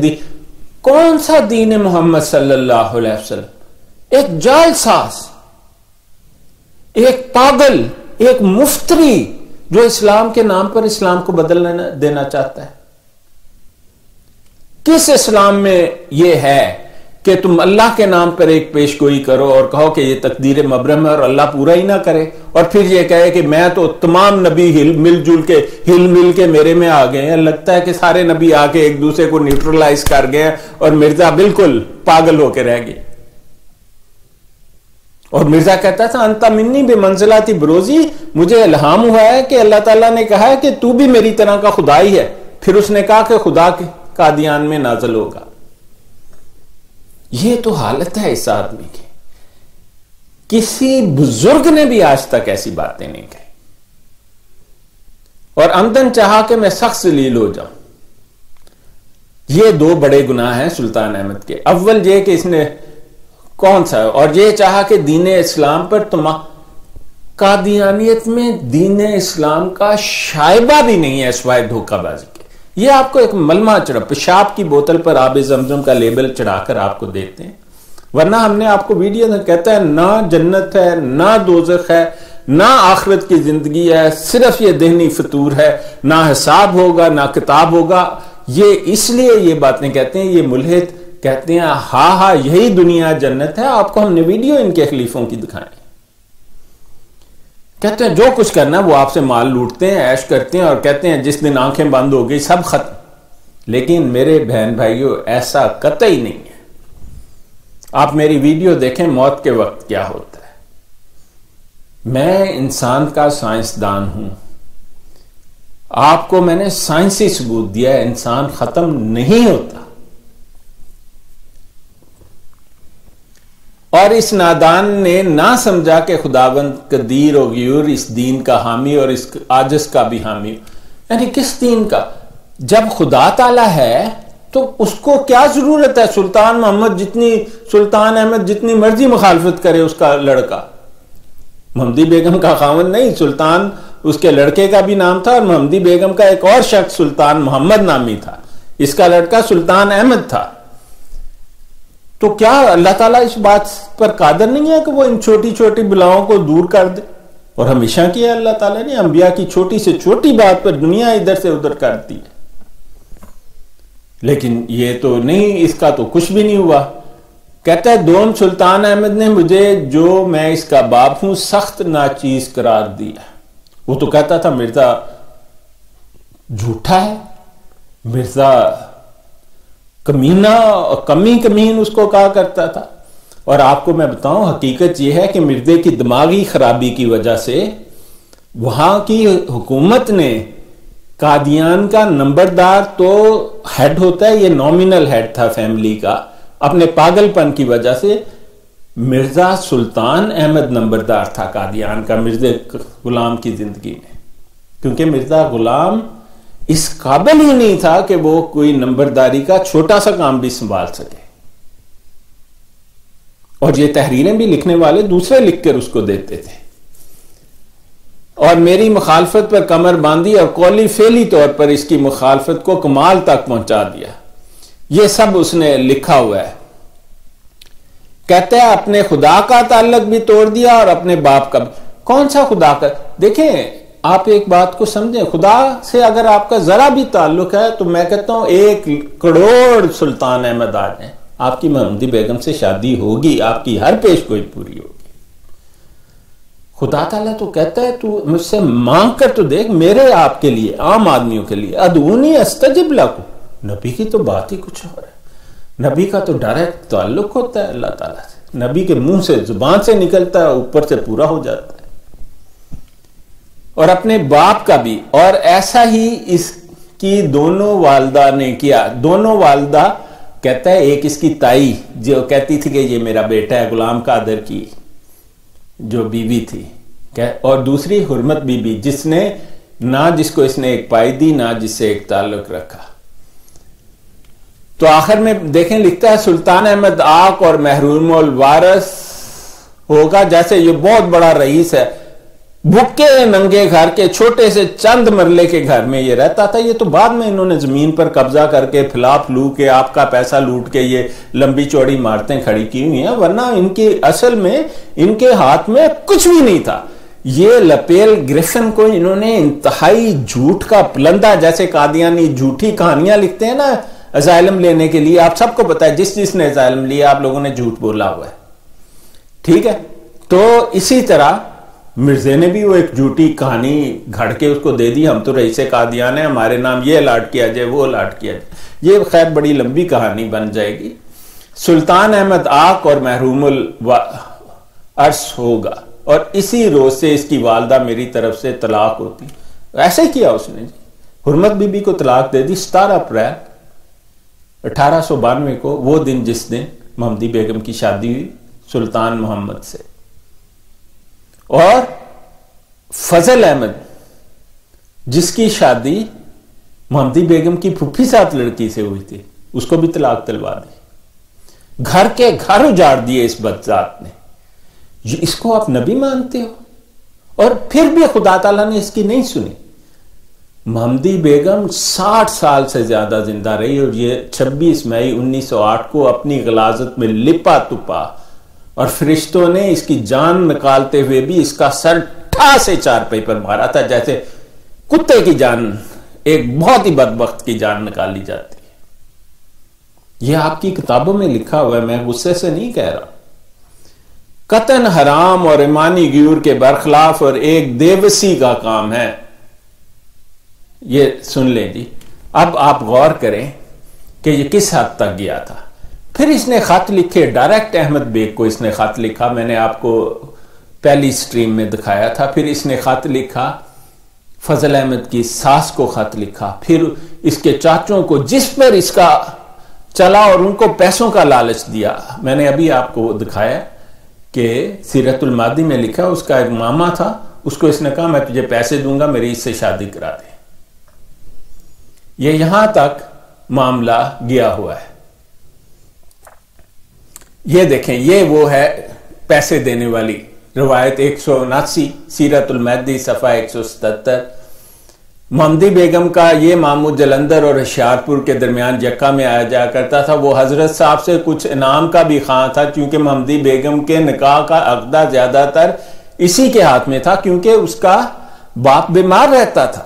B: کون سا دین محمد صلی اللہ علیہ وسلم، ایک جال ساز، ایک پاگل، ایک مفتری جو اسلام کے نام پر اسلام کو بدل دینا چاہتا ہے. کس اسلام میں یہ ہے کہ تم اللہ کے نام پر ایک پیش گوئی کرو اور کہو کہ یہ تقدیر مبرم ہے اور اللہ پورا ہی نہ کرے، اور پھر یہ کہے کہ میں تو تمام نبی ہل مل کے میرے میں آ گئے ہیں. لگتا ہے کہ سارے نبی آ کے ایک دوسرے کو نیوٹرلائز کر گئے اور مرزا بالکل پاگل ہو کے رہ گئے. اور مرزا کہتا تھا انتا منی بے منزلات بروزی، مجھے الہام ہوا ہے کہ اللہ تعالیٰ نے کہا ہے کہ تو بھی میری طرح کا خدا ہی ہے. پھر اس نے کہا کہ خدا قادیان میں نازل ہوگا. یہ تو حالت ہے اس آدمی کی. کسی بزرگ نے بھی آج تک ایسی باتیں نہیں کہی. اور عمدن چاہا کہ میں سخت ذلیل ہو جاؤں. یہ دو بڑے گناہ ہیں سلطان احمد کے. اول یہ کہ اس نے کون سا، اور یہ چاہا کہ دین اسلام پر قادیانیت میں دین اسلام کا شائبہ بھی نہیں ہے سوائے دھوکہ بازی کے. یہ آپ کو ایک ملمہ پیشاب کی بوتل پر آب زمزم کا لیبل چڑھا کر آپ کو دیتے ہیں. ورنہ ہم نے آپ کو ویڈیو میں کہتا ہے نہ جنت ہے، نہ دوزخ ہے، نہ آخرت کی زندگی ہے، صرف یہ ذہنی فطور ہے، نہ حساب ہوگا نہ کتاب ہوگا. یہ اس لیے یہ باتیں کہتے ہیں، یہ ملحد کہتے ہیں ہاں یہی دنیا جنت ہے. آپ کو ہم نے ویڈیو ان کے خلیفوں کی دکھائیں. کہتے ہیں جو کچھ کرنا وہ آپ سے مال لوٹتے ہیں، عیش کرتے ہیں، اور کہتے ہیں جس دن آنکھیں بند ہو گئی سب ختم. لیکن میرے بہن بھائیوں ایسا قطعی نہیں ہے. آپ میری ویڈیو دیکھیں موت کے وقت کیا ہوتا ہے. میں انسان کا سائنسدان ہوں. آپ کو میں نے سائنسی ثبوت دیا ہے انسان ختم نہیں ہوتا. اور اس نادان نے نہ سمجھا کہ خداوند قدیر و غیور اس دین کا حامی اور اس عاجز کا بھی حامی. یعنی کس دین کا؟ جب خدا تعالی ہے تو اس کو کیا ضرورت ہے سلطان احمد جتنی مرضی مخالفت کرے اس کا لڑکا. محمدی بیگم کا خاوند نہیں، سلطان اس کے لڑکے کا بھی نام تھا، اور محمدی بیگم کا ایک اور شخص سلطان محمد نامی تھا. اس کا لڑکا سلطان احمد تھا. تو کیا اللہ تعالیٰ اس بات پر قادر نہیں ہے کہ وہ ان چھوٹی چھوٹی بلاؤں کو دور کر دے؟ اور ہمیشہ کیا اللہ تعالیٰ نے انبیاء کی چھوٹی سے چھوٹی بات پر دنیا ادھر سے ادھر کرتی ہے. لیکن یہ تو نہیں، اس کا تو کچھ بھی نہیں ہوا. کہتا ہے دوم سلطان احمد نے مجھے جو میں اس کا باپ ہوں سخت ناچیز قرار دیا. وہ تو کہتا تھا مرزا جھوٹا ہے، مرزا کمینہ، کمین اس کو کہا کرتا تھا. اور آپ کو میں بتاؤں حقیقت یہ ہے کہ مرزے کی دماغی خرابی کی وجہ سے وہاں کی حکومت نے قادیان کا نمبردار تو ہیڈ ہوتا ہے، یہ نومینل ہیڈ تھا فیملی کا، اپنے پاگل پن کی وجہ سے مرزا سلطان احمد نمبردار تھا قادیان کا مرزا غلام کی زندگی میں. کیونکہ مرزا غلام اس قابل ہی نہیں تھا کہ وہ کوئی نمبرداری کا چھوٹا سا کام بھی سنبھال سکے. اور یہ تحریریں بھی لکھنے والے دوسرے لکھ کر اس کو دیتے تھے. اور میری مخالفت پر کمر باندھی اور قولی فعلی طور پر اس کی مخالفت کو کمال تک پہنچا دیا. یہ سب اس نے لکھا ہوا ہے کہتے ہیں اپنے خدا کا تعلق بھی توڑ دیا اور اپنے باپ کا بھی. کون سا خدا کا؟ دیکھیں آپ ایک بات کو سمجھیں، خدا سے اگر آپ کا ذرا بھی تعلق ہے تو میں کہتا ہوں 1 کروڑ سلطان احمد آ جائیں، آپ کی محمدی بیگم سے شادی ہوگی، آپ کی ہر پیش گوئی پوری ہوگی. خدا تعالیٰ تو کہتا ہے تو مجھ سے مانگ کر تو دیکھ، میرے آپ کے لیے، عام آدمیوں کے لیے، ادعونی استجب لکم. نبی کی تو بات ہی کچھ اور ہے. نبی کا تو ڈائریکٹ تعلق ہوتا ہے اللہ تعالیٰ سے، نبی کے منہ سے زبان سے نکلتا ہے، اوپر سے پورا ہو جاتا ہے. اور اپنے باپ کا بھی. اور ایسا ہی اس کی دونوں والدہ نے کیا. دونوں والدہ کہتا ہے، ایک اس کی تائی جو کہتی تھی کہ یہ میرا بیٹا ہے، غلام قادر کی جو بیوی تھی، اور دوسری حرمت بی بی، جس نے نہ جس کو اس نے ایک پائی دی نہ جس سے ایک تعلق رکھا. تو آخر میں دیکھیں لکھتا ہے سلطان احمد آق اور محروم الوارث ہوگا. جیسے یہ بہت بڑا رئیس ہے، بھوکے ننگے گھر کے چھوٹے سے چند مرلے کے گھر میں یہ رہتا تھا. یہ تو بعد میں انہوں نے زمین پر قبضہ کر کے پھلا پھلو کے آپ کا پیسہ لوٹ کے یہ لمبی چوڑی عمارتیں کھڑی کی ہوئی ہیں، ورنہ ان کی اصل میں ان کے ہاتھ میں کچھ بھی نہیں تھا. یہ لپیل گریفن کو انہوں نے انتہائی جھوٹ کا پلندہ، جیسے قادیانی جھوٹی کہانیاں لکھتے ہیں نا اسائلم لینے کے لیے. آپ سب کو پتا ہے جس نے اسائلم لیا آپ لوگوں نے جھوٹ بولا ہوا ہے، ٹھیک ہے. تو اسی طرح مرزے نے بھی وہ ایک جھوٹی کہانی گھڑ کے اس کو دے دی، ہم تو رئیس قادیان ہیں، ہمارے نام یہ الاٹ کیا جائے وہ الاٹ کیا جائے. یہ خیر بڑی لمبی کہانی بن جائے گی. سلطان احمد آق اور محروم العرش ہوگا، اور اسی روز سے اس کی والدہ میری طرف سے طلاق ہوتی. ایسے کیا اس نے جی، حرمت بی بی کو طلاق دے دی 17 اپریل 1892 کو، وہ دن جس دن محمدی بیگم کی شادی ہوئی سلطان محمد سے. اور فضل احمد جس کی شادی محمدی بیگم کی پھوپھی ساتھ لڑکی سے ہوئی تھی، اس کو بھی طلاق دلوا دی. گھر کے گھر اجاڑ دیے اس بدذات نے. اس کو آپ نبی مانتے ہو؟ اور پھر بھی خدا تعالیٰ نے اس کی نہیں سنی. محمدی بیگم 60 سال سے زیادہ زندہ رہی، اور یہ 26 مئی 1908 کو اپنی غلاظت میں لپا تپا، اور فرشتوں نے اس کی جان نکالتے ہوئے بھی اس کا سر ٹھا سے چارپائی پر مارا تھا، جیسے کتے کی جان، ایک بہت ہی بدبخت کی جان نکالی جاتی ہے. یہ آپ کی کتابوں میں لکھا ہوا ہے، میں غصے سے نہیں کہہ رہا. قطن حرام اور ایمانی غیور کے برخلاف اور ایک دیوسی کا کام ہے. یہ سن لیں جی. اب آپ غور کریں کہ یہ کس حد تک گیا تھا. پھر اس نے خط لکھے ڈائریکٹ احمد بیگ کو، اس نے خط لکھا، میں نے آپ کو پہلی سٹریم میں دکھایا تھا. پھر اس نے خط لکھا فضل احمد کی ساس کو، خط لکھا، پھر اس کے چاچوں کو، جس پر اس کا چلا اور ان کو پیسوں کا لالچ دیا. میں نے ابھی آپ کو دکھایا کہ سیرت المادی میں لکھا اس کا ایک ماما تھا، اس کو اس نے کہا میں تجھے پیسے دوں گا، میری اس سے شادی کرا دے. یہ یہاں تک معاملہ گیا ہوا ہے. یہ دیکھیں، یہ وہ ہے پیسے دینے والی روایت 179 سیرت المہدی صفحہ 177. محمدی بیگم کا یہ ماموں جلندر اور ہوشیارپور کے درمیان جکا میں آیا جایا کرتا تھا. وہ حضرت صاحب سے کچھ انعام کا بھی خواہاں تھا، کیونکہ محمدی بیگم کے نکاح کا عقدہ زیادہ تر اسی کے ہاتھ میں تھا، کیونکہ اس کا باپ بیمار رہتا تھا.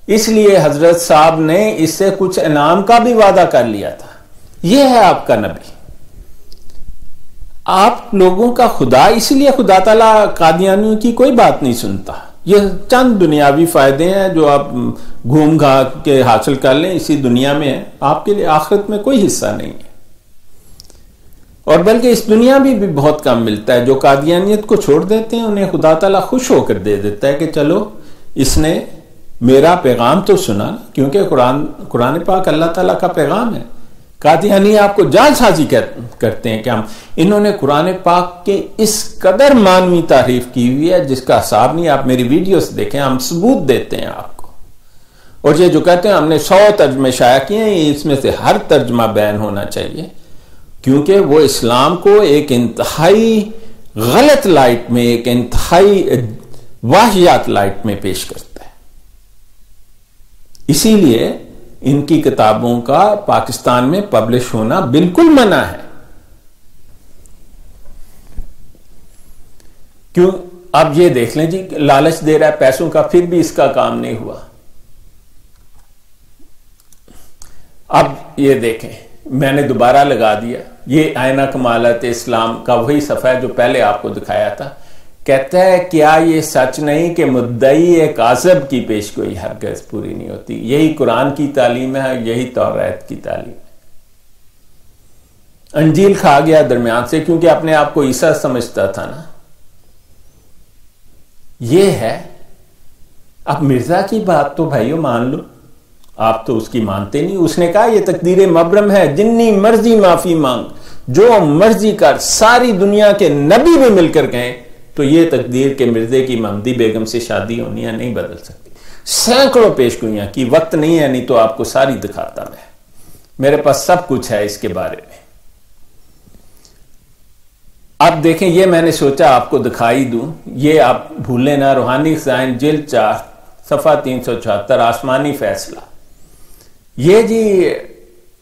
B: اس لیے حضرت صاحب نے اس سے کچھ انعام کا بھی وعدہ کر لیا تھا. یہ ہے آپ کا نبی، آپ لوگوں کا خدا. اس لیے خدا تعالیٰ قادیانیوں کی کوئی بات نہیں سنتا. یہ چند دنیاوی فائدے ہیں جو آپ گھوم گھا کے حاصل کر لیں اسی دنیا میں، آپ کے لیے آخرت میں کوئی حصہ نہیں ہے. اور بلکہ اس دنیا میں بھی بہت کم ملتا ہے. جو قادیانیت کو چھوڑ دیتے ہیں انہیں خدا تعالیٰ خوش ہو کر دے دیتا ہے کہ چلو اس نے میرا پیغام تو سنا، کیونکہ قرآن پاک اللہ تعالیٰ کا پیغام ہے. قادیانی آپ کو جعل سازی کرتے ہیں کہ انہوں نے قرآن پاک کے اس قدر مانوی تعریف کی ہوئی ہے جس کا حساب نہیں. آپ میری ویڈیوز دیکھیں، ہم ثبوت دیتے ہیں آپ کو. اور یہ جو کہتے ہیں ہم نے 100 ترجمے شائع کیے ہیں، اس میں سے ہر ترجمہ بین ہونا چاہیے، کیونکہ وہ اسلام کو ایک انتہائی غلط لائٹ میں، ایک انتہائی واہیات لائٹ میں پیش کرتا ہے. اسی لیے ان کی کتابوں کا پاکستان میں پبلش ہونا بالکل منع ہے. کیوں؟ اب یہ دیکھ لیں جی، لالچ دے رہا ہے پیسوں کا، پھر بھی اس کا کام نہیں ہوا۔ اب یہ دیکھیں، میں نے دوبارہ لگا دیا، یہ آئینہ کمالات اسلام کا وہی صفحہ ہے جو پہلے آپ کو دکھایا تھا۔ کہتا ہے کیا یہ سچ نہیں کہ مدعی کاذب کی پیشگوئی ہرگز پوری نہیں ہوتی؟ یہی قرآن کی تعلیم ہے، یہی توریت کی تعلیم ہے۔ انجیل کھا گیا درمیان سے، کیونکہ اپنے آپ کو عیسیٰ سمجھتا تھا نا۔ یہ ہے۔ اب مرزا کی بات تو بھائیو مان لو، آپ تو اس کی مانتے نہیں۔ اس نے کہا یہ تقدیر مبرم ہے، جنی مرضی معافی مانگ، جو مرضی کر، ساری دنیا کے نبی بھی مل کر گئے تو یہ تقدیر کے مرزے کی ممدی بیگم سے شادی ہونی ہے نہیں بدل سکتی۔ سینکڑوں پیشگوئیاں کی، وقت نہیں ہے، نہیں تو آپ کو ساری دکھاتا میں، میرے پاس سب کچھ ہے اس کے بارے میں۔ اب دیکھیں، یہ میں نے سوچا آپ کو دکھائی دوں، یہ آپ بھولیں نہ۔ روحانی خزائن جلد 4 صفحہ 376، آسمانی فیصلہ۔ یہ جی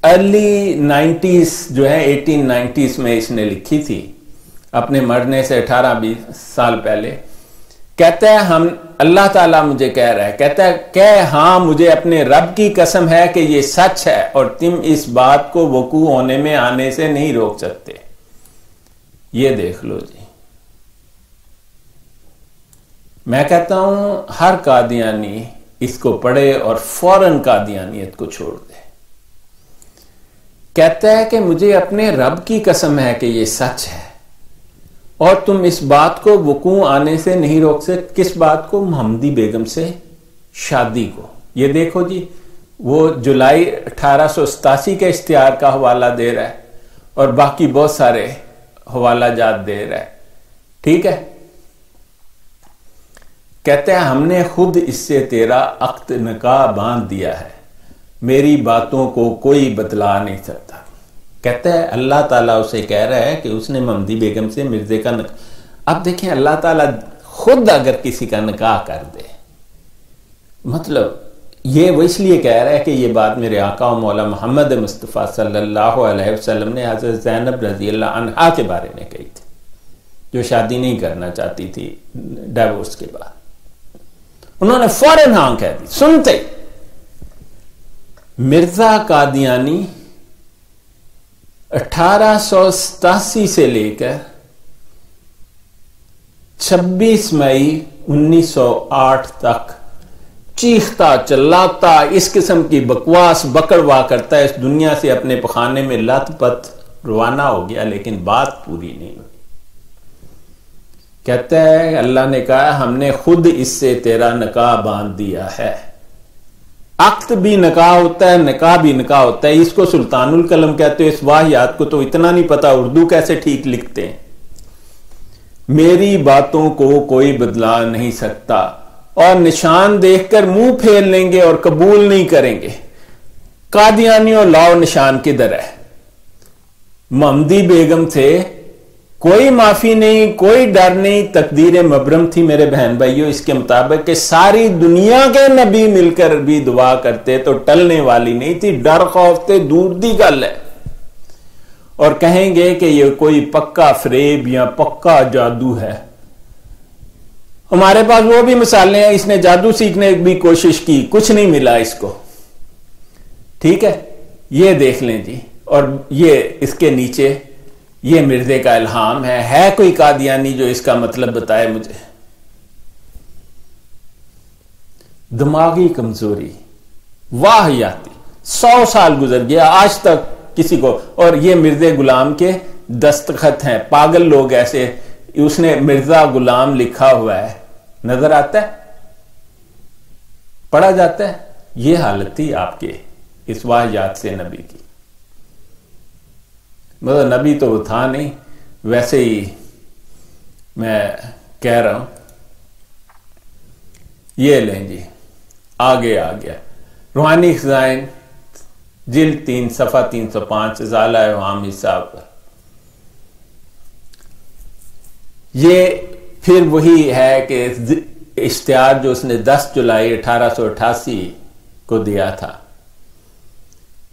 B: ارلی 90s جو ہے، 1890s میں اس نے لکھی تھی، اپنے مرنے سے 18-20 سال پہلے۔ کہتا ہے ہم، اللہ تعالیٰ مجھے کہہ رہا ہے، کہتا ہے کہ ہاں مجھے اپنے رب کی قسم ہے کہ یہ سچ ہے اور تم اس بات کو وقوع ہونے میں آنے سے نہیں روک سکتے۔ یہ دیکھ لو جی، میں کہتا ہوں ہر قادیانی اس کو پڑھے اور فوراً قادیانیت کو چھوڑ دے۔ کہتا ہے کہ مجھے اپنے رب کی قسم ہے کہ یہ سچ ہے اور تم اس بات کو وقوع آنے سے نہیں روک سکتے۔ کس بات کو؟ محمدی بیگم سے شادی کو۔ یہ دیکھو جی، وہ جولائی 1887 کے اشتہار کا حوالہ دے رہا ہے اور باقی بہت سارے حوالہ جات دے رہا ہے، ٹھیک ہے۔ کہتے ہیں ہم نے خود اس سے تیرا عقد نکاح باندھ دیا ہے، میری باتوں کو کوئی بتلا نہیں سکتا۔ کہتا ہے اللہ تعالیٰ اسے کہہ رہا ہے کہ اس نے محمدی بیگم سے مرزے کا نکاح۔ اب دیکھیں، اللہ تعالیٰ خود اگر کسی کا نکاح کر دے، مطلب یہ وہ اس لیے کہہ رہا ہے کہ یہ بات میرے آقا و مولا محمد مصطفیٰ صلی اللہ علیہ وسلم نے حضرت زینب رضی اللہ عنہا کے بارے میں کہی تھی، جو شادی نہیں کرنا چاہتی تھی ڈیورس کے بعد۔ انہوں نے فوراً ہاں کہہ دی سنتے ہی۔ مرزا قادیانی 1887 سے لے کر 26 مئی 1908 تک چیختا چلاتا اس قسم کی بکواس بکڑوا کرتا ہے، اس دنیا سے اپنے پخانے میں لت پت روانہ ہو گیا، لیکن بات پوری نہیں ہوئی۔ کہتا ہے اللہ نے کہا ہم نے خود اس سے تیرا نکاح باندھ دیا ہے۔ عقد بھی نکاح ہوتا ہے، نکاح بھی نکاح ہوتا ہے۔ اس کو سلطان القلم کہتے ہیں۔ اس واحیات کو تو اتنا نہیں پتا اردو کیسے ٹھیک لکھتے ہیں۔ میری باتوں کو کوئی بدلا نہیں سکتا، اور نشان دیکھ کر منہ پھیر لیں گے اور قبول نہیں کریں گے۔ قادیانیوں لاؤ نشان کدھر ہے؟ محمدی بیگم سے کوئی معافی نہیں، کوئی ڈر نہیں، تقدیر مبرم تھی میرے بہن بھائیوں، اس کے مطابق کہ ساری دنیا کے نبی مل کر بھی دعا کرتے تو ٹلنے والی نہیں تھی۔ ڈر خوف تے دور دی گل ہے، اور کہیں گے کہ یہ کوئی پکا فریب یا پکا جادو ہے۔ ہمارے پاس وہ بھی مثالیں ہیں، اس نے جادو سیکھنے کی بھی کوشش کی، کچھ نہیں ملا اس کو، ٹھیک ہے۔ یہ دیکھ لیں جی، اور یہ اس کے نیچے یہ مرزے کا الہام ہے کوئی قادیانی جو اس کا مطلب بتائے مجھے؟ دماغی کمزوری، واہیاتی، 100 سال گزر گیا آج تک کسی کو، اور یہ مرزے غلام کے دستخط ہیں۔ پاگل لوگ ایسے، اس نے مرزا غلام لکھا ہوا ہے، نظر آتا ہے، پڑھا جاتا ہے۔ یہ حالت تھی آپ کے اس واہیات سے نبی کی، مطلب نبی تو وہ تھا نہیں، ویسے ہی میں کہہ رہا ہوں۔ یہ لیں جی، آگے آ گیا روحانی خزائن جلد 3 صفحہ 305 ازالہ عوام حساب پر۔ یہ پھر وہی ہے کہ اشتہار جو اس نے 10 جولائی 1888 کو دیا تھا،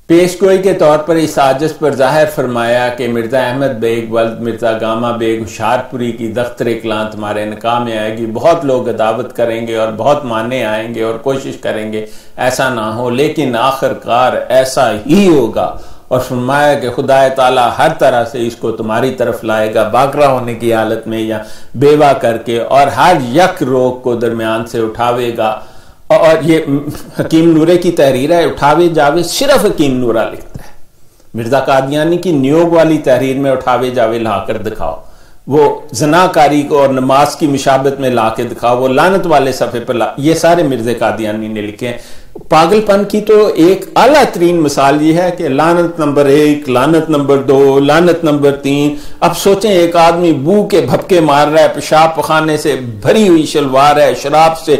B: پیشگوئی کے طور پر اس سازش پر ظاہر فرمایا کہ مرزا احمد بیگ ولد مرزا گامہ بیگ ہوشیارپوری کی دختر کلاں تمہارے نکاح میں آئے گی، بہت لوگ عداوت کریں گے اور بہت ماننے آئیں گے اور کوشش کریں گے ایسا نہ ہو، لیکن آخر کار ایسا ہی ہوگا، اور فرمایا کہ خدا تعالیٰ ہر طرح سے اس کو تمہاری طرف لائے گا، باکرہ ہونے کی حالت میں یا بیوہ کر کے، اور ہر یک روگ کو درمیان سے اٹھاوے گا۔ اور یہ حکیم نورے کی تحریر ہے، اٹھاوے جاوے صرف حکیم نورہ لکھتا ہے۔ مرزا قادیانی کی نیوگ والی تحریر میں اٹھاوے جاوے لا کر دکھاؤ، وہ زناکاری کو اور نماز کی مشابت میں لا کے دکھاؤ، وہ لعنت والے صفحے پر یہ سارے مرزا قادیانی نے لکھے ہیں۔ پاگل پن کی تو ایک اعلیٰ ترین مثال یہ ہے کہ لعنت نمبر 1، لعنت نمبر 2، لعنت نمبر 3۔ اب سوچیں ایک آدمی بو کے بھپکے مار رہا ہے، پیشاب پخانے سے بھری ہوئی شلوار ہے، شراب سے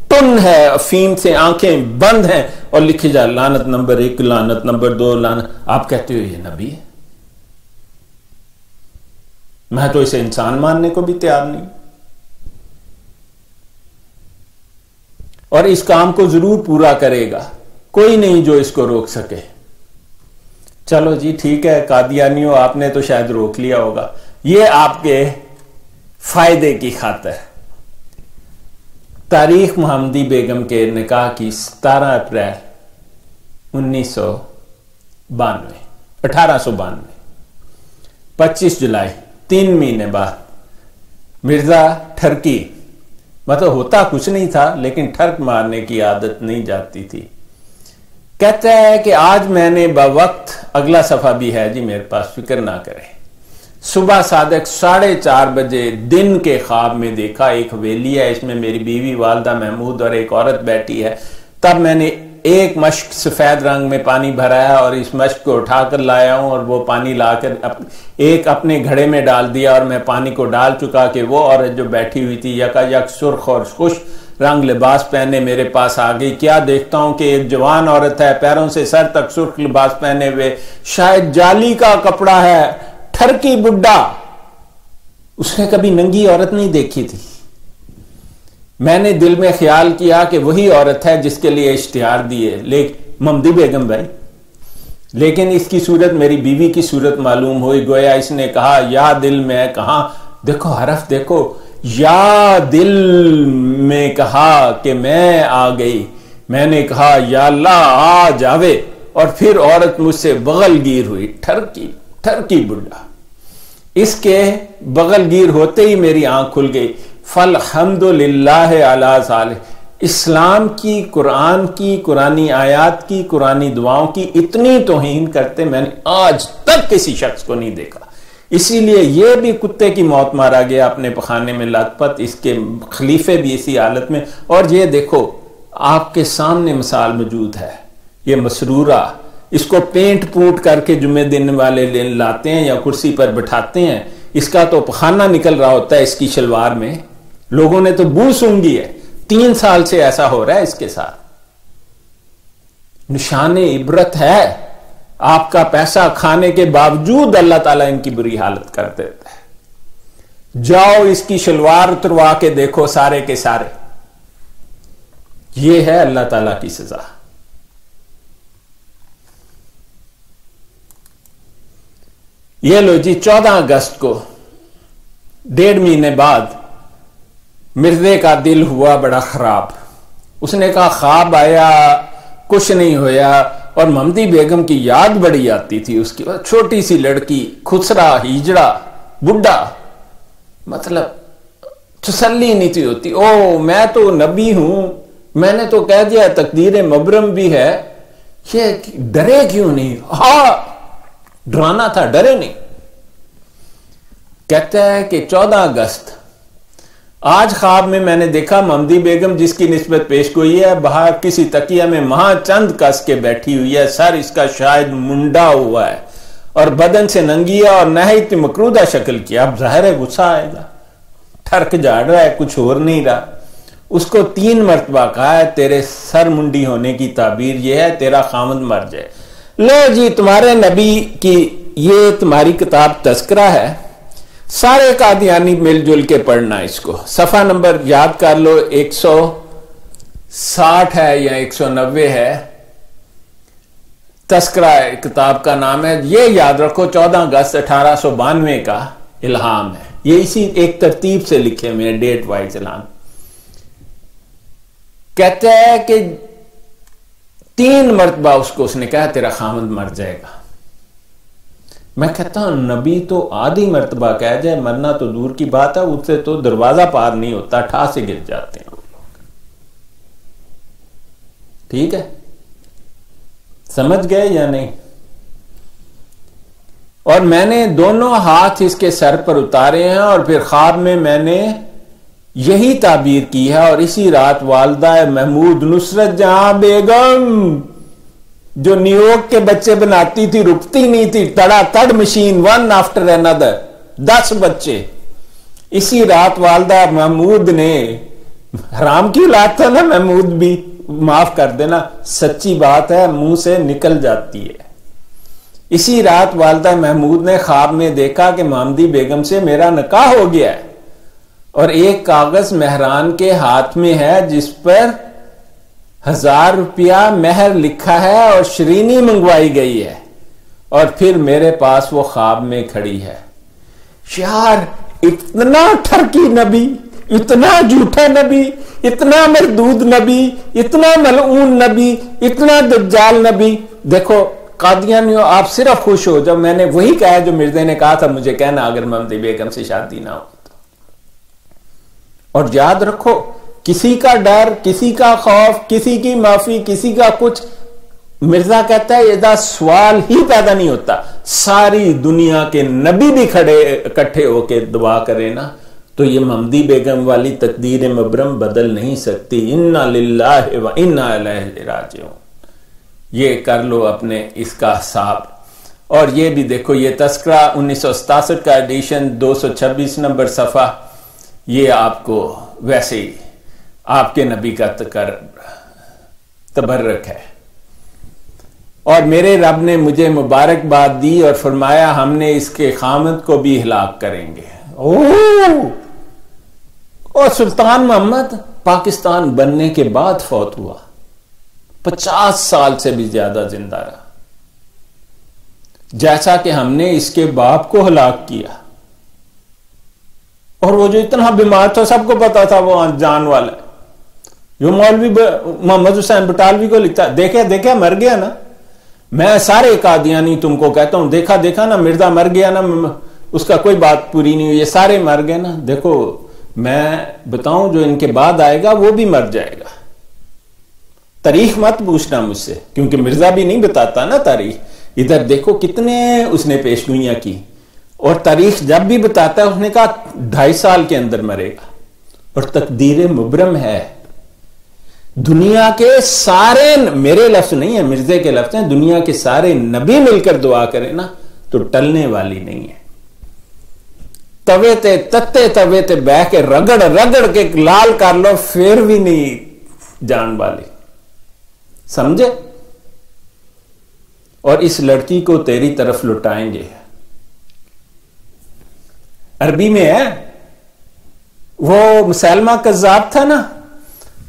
B: ٹن ہے، افیم سے آنکھیں بند ہیں، اور لکھے جا لعنت نمبر 1، لعنت نمبر 2، لعنت۔ آپ کہتے ہو یہ نبی ہے؟ میں تو اسے انسان ماننے کو بھی تیار نہیں، اور اس کام کو ضرور پورا کرے گا، کوئی نہیں جو اس کو روک سکے۔ چلو جی ٹھیک ہے قادیانیوں، آپ نے تو شاید روک لیا ہوگا، یہ آپ کے فائدے کی خاطر۔ تاریخ محمدی بیگم کے نکاح کی 17 اپریل 1892، 25 جولائی 3 مہینے بعد مرزا ٹھرکی، مطلب ہوتا کچھ نہیں تھا لیکن ٹھرک مارنے کی عادت نہیں جاتی تھی، کہتا ہے کہ آج میں نے بوقت، اگلا صفحہ بھی ہے جی میرے پاس، فکر نہ کریں، صبح صادق 4:30 بجے دن کے خواب میں دیکھا ایک حویلی ہے، اس میں میری بیوی والدہ محمود اور ایک عورت بیٹھی ہے، تب میں نے ایک مشک سفید رنگ میں پانی بھرایا اور اس مشک کو اٹھا کر لایا ہوں، اور وہ پانی لا کر ایک اپنے گھڑے میں ڈال دیا، اور میں پانی کو ڈال چکا کہ وہ عورت جو بیٹھی ہوئی تھی یکا یک سرخ اور خوش رنگ لباس پہنے میرے پاس آ گئی۔ کیا دیکھتا ہوں کہ ایک جوان عورت ہے، پیروں سے سر تک سرخ لباس پہنے ہوئے، شاید جالی کا کپڑا ہے، ٹھرکی بڈھا، اس نے کبھی ننگی عورت نہیں دیکھی تھی۔ میں نے دل میں خیال کیا کہ وہی عورت ہے جس کے لیے اشتہار دیے، محمدی بیگم بھائی، لیکن اس کی صورت میری بیوی کی صورت معلوم ہوئی، گویا اس نے کہا یا دل میں کہاں، دیکھو حرف دیکھو، یا دل میں کہا کہ میں آ گئی، میں نے کہا یا اللہ آ جاوے، اور پھر عورت مجھ سے بغل گیر ہوئی، ٹھرکی بڈھا۔ اس کے بغل گیر ہوتے ہی میری آنکھ کھل گئی، فالحمدللہ علی ذالک۔ اسلام کی، قرآن کی، قرآنی آیات کی، قرآنی دعاؤں کی اتنی توہین کرتے میں نے آج تک کسی شخص کو نہیں دیکھا، اسی لیے یہ بھی کتے کی موت مارا گیا اپنے پخانے میں لت پت، اس کے خلیفے بھی اسی حالت میں۔ اور یہ دیکھو آپ کے سامنے مثال موجود ہے، یہ مسرورہ، اس کو پینٹ پونٹ کر کے جمعے دن والے لاتے ہیں یا کرسی پر بٹھاتے ہیں، اس کا تو پخانہ نکل رہا ہوتا ہے اس کی شلوار میں، لوگوں نے تو بو سونگی ہے۔ 3 سال سے ایسا ہو رہا ہے اس کے ساتھ۔ نشان عبرت ہے، آپ کا پیسہ کھانے کے باوجود اللہ تعالیٰ ان کی بری حالت کر دیتا ہے۔ جاؤ اس کی شلوار اتروا کے دیکھو سارے کے سارے، یہ ہے اللہ تعالیٰ کی سزا۔ یہ لو جی 14 اگست کو 1.5 مہینے بعد مرزے کا دل ہوا بڑا خراب، اس نے کہا خواب آیا، کچھ نہیں ہویا، اور محمدی بیگم کی یاد بڑی آتی تھی اس کی، چھوٹی سی لڑکی، خسرا ہیجڑا بڈھا، مطلب تسلی نہیں تھی ہوتی، او میں تو نبی ہوں، میں نے تو کہہ دیا تقدیر مبرم بھی ہے، یہ ڈرے کیوں نہیں؟ ہاں ڈرانا تھا، ڈرے نہیں۔ کہتا ہے کہ 14 اگست آج خواب میں نے دیکھا محمدی بیگم جس کی نسبت پیش گوئی ہے باہر کسی تکیہ میں مہا چند کس کے بیٹھی ہوئی ہے، سر اس کا شاید منڈا ہوا ہے اور بدن سے ننگی ہے اور نہایت مکرودہ شکل کی۔ اب ظاہر ہے غصہ آئے گا، ٹھرک جاڑ رہا ہے، کچھ اور نہیں رہا۔ اس کو 3 مرتبہ کہا ہے تیرے سر منڈی ہونے کی تعبیر یہ ہے تیرا خامد مر جائے۔ لو جی تمہارے نبی کی یہ تمہاری کتاب تذکرہ ہے، سارے قادیانی مل جل کے پڑھنا اس کو، صفحہ نمبر یاد کر لو 160 ہے یا 190 ہے، تذکرہ کتاب کا نام ہے، یہ یاد رکھو 14 اگست 1892 کا الہام ہے، یہ اسی ایک ترتیب سے لکھے ہوئے ڈیٹ وائز الہام۔ کہتا ہے کہ 3 مرتبہ اس نے کہا تیرا خامد مر جائے گا۔ میں کہتا ہوں نبی تو آدھی مرتبہ کہہ جائے، مرنا تو دور کی بات ہے، اس سے تو دروازہ پار نہیں ہوتا، ٹھا سے گر جاتے ہیں وہ لوگ۔ ٹھیک ہے، سمجھ گئے یا نہیں؟ اور میں نے دونوں ہاتھ اس کے سر پر اتارے ہیں، اور پھر خواب میں میں نے یہی تعبیر کی ہے، اور اسی رات والدہ محمود نصرت جہاں بیگم جو نیو یارک کے بچے بناتی تھی، رکتی نہیں تھی، تڑا تڑ مشین، ون آفٹر another 10 بچے، اسی رات والدہ محمود نے، حرام کی اولاد تھا نا محمود بھی، معاف کر دینا، سچی بات ہے، منہ سے نکل جاتی ہے۔ اسی رات والدہ محمود نے خواب میں دیکھا کہ محمدی بیگم سے میرا نکاح ہو گیا ہے، اور ایک کاغذ مہران کے ہاتھ میں ہے جس پر 1000 روپیہ مہر لکھا ہے اور شرینی منگوائی گئی ہے، اور پھر میرے پاس وہ خواب میں کھڑی ہے۔ یار اتنا ٹھرکی نبی، اتنا جھوٹا نبی، اتنا مردود نبی، اتنا ملعون نبی، اتنا دجال نبی۔ دیکھو قادیانیوں، آپ صرف خوش ہو جب میں نے وہی کہا جو مرزا نے کہا تھا مجھے کہنا اگر محمدی بیگم سے شادی نہ ہو تو۔ اور یاد رکھو، کسی کا ڈر، کسی کا خوف، کسی کی معافی، کسی کا کچھ، مرزا کہتا ہے یہ سوال ہی پیدا نہیں ہوتا۔ ساری دنیا کے نبی بھی اکٹھے ہو کے دعا کرے نا تو یہ محمدی بیگم والی تقدیر مبرم بدل نہیں سکتی۔ انا للہ و انا الیہ راجعون۔ یہ کر لو اپنے اس کا حساب۔ اور یہ بھی دیکھو، یہ تذکرہ 1967 کا ایڈیشن 226 نمبر صفحہ، یہ آپ کو ویسے ہی آپ کے نبی کا تبرک ہے۔ اور میرے رب نے مجھے مبارکباد دی اور فرمایا ہم نے اس کے خامد کو بھی ہلاک کریں گے۔ اور سلطان محمد پاکستان بننے کے بعد فوت ہوا، 50 سال سے بھی زیادہ زندہ رہا، جیسا کہ ہم نے اس کے باپ کو ہلاک کیا۔ اور وہ جو اتنا بیمار تھا سب کو پتا تھا وہ جان والا ہے۔ جو مولوی محمد حسین بٹالوی کو لکھتا دیکھا مر گیا نا، میں سارے قادیانی تم کو کہتا ہوں دیکھا نا مرزا مر گیا نا، اس کا کوئی بات پوری نہیں ہوئی، یہ سارے مر گئے نا۔ دیکھو میں بتاؤں جو ان کے بعد آئے گا وہ بھی مر جائے گا۔ تاریخ مت پوچھنا مجھ سے، کیونکہ مرزا بھی نہیں بتاتا نا تاریخ۔ ادھر دیکھو کتنے اس نے پیشگوئیاں کی، اور تاریخ جب بھی بتاتا ہے اس نے کہا 2.5 سال کے اندر مرے گا، اور تقدیر مبرم ہے۔ دنیا کے سارے، میرے لفظ نہیں ہیں مرزے کے لفظ ہیں، دنیا کے سارے نبی مل کر دعا کرے نا تو ٹلنے والی نہیں ہے۔ توے تے بہ کے رگڑ کے لال کر لو پھر بھی نہیں جان والی، سمجھے؟ اور اس لڑکی کو تیری طرف لٹائیں گے۔ عربی میں ہے، وہ مسلمہ کذاب تھا نا،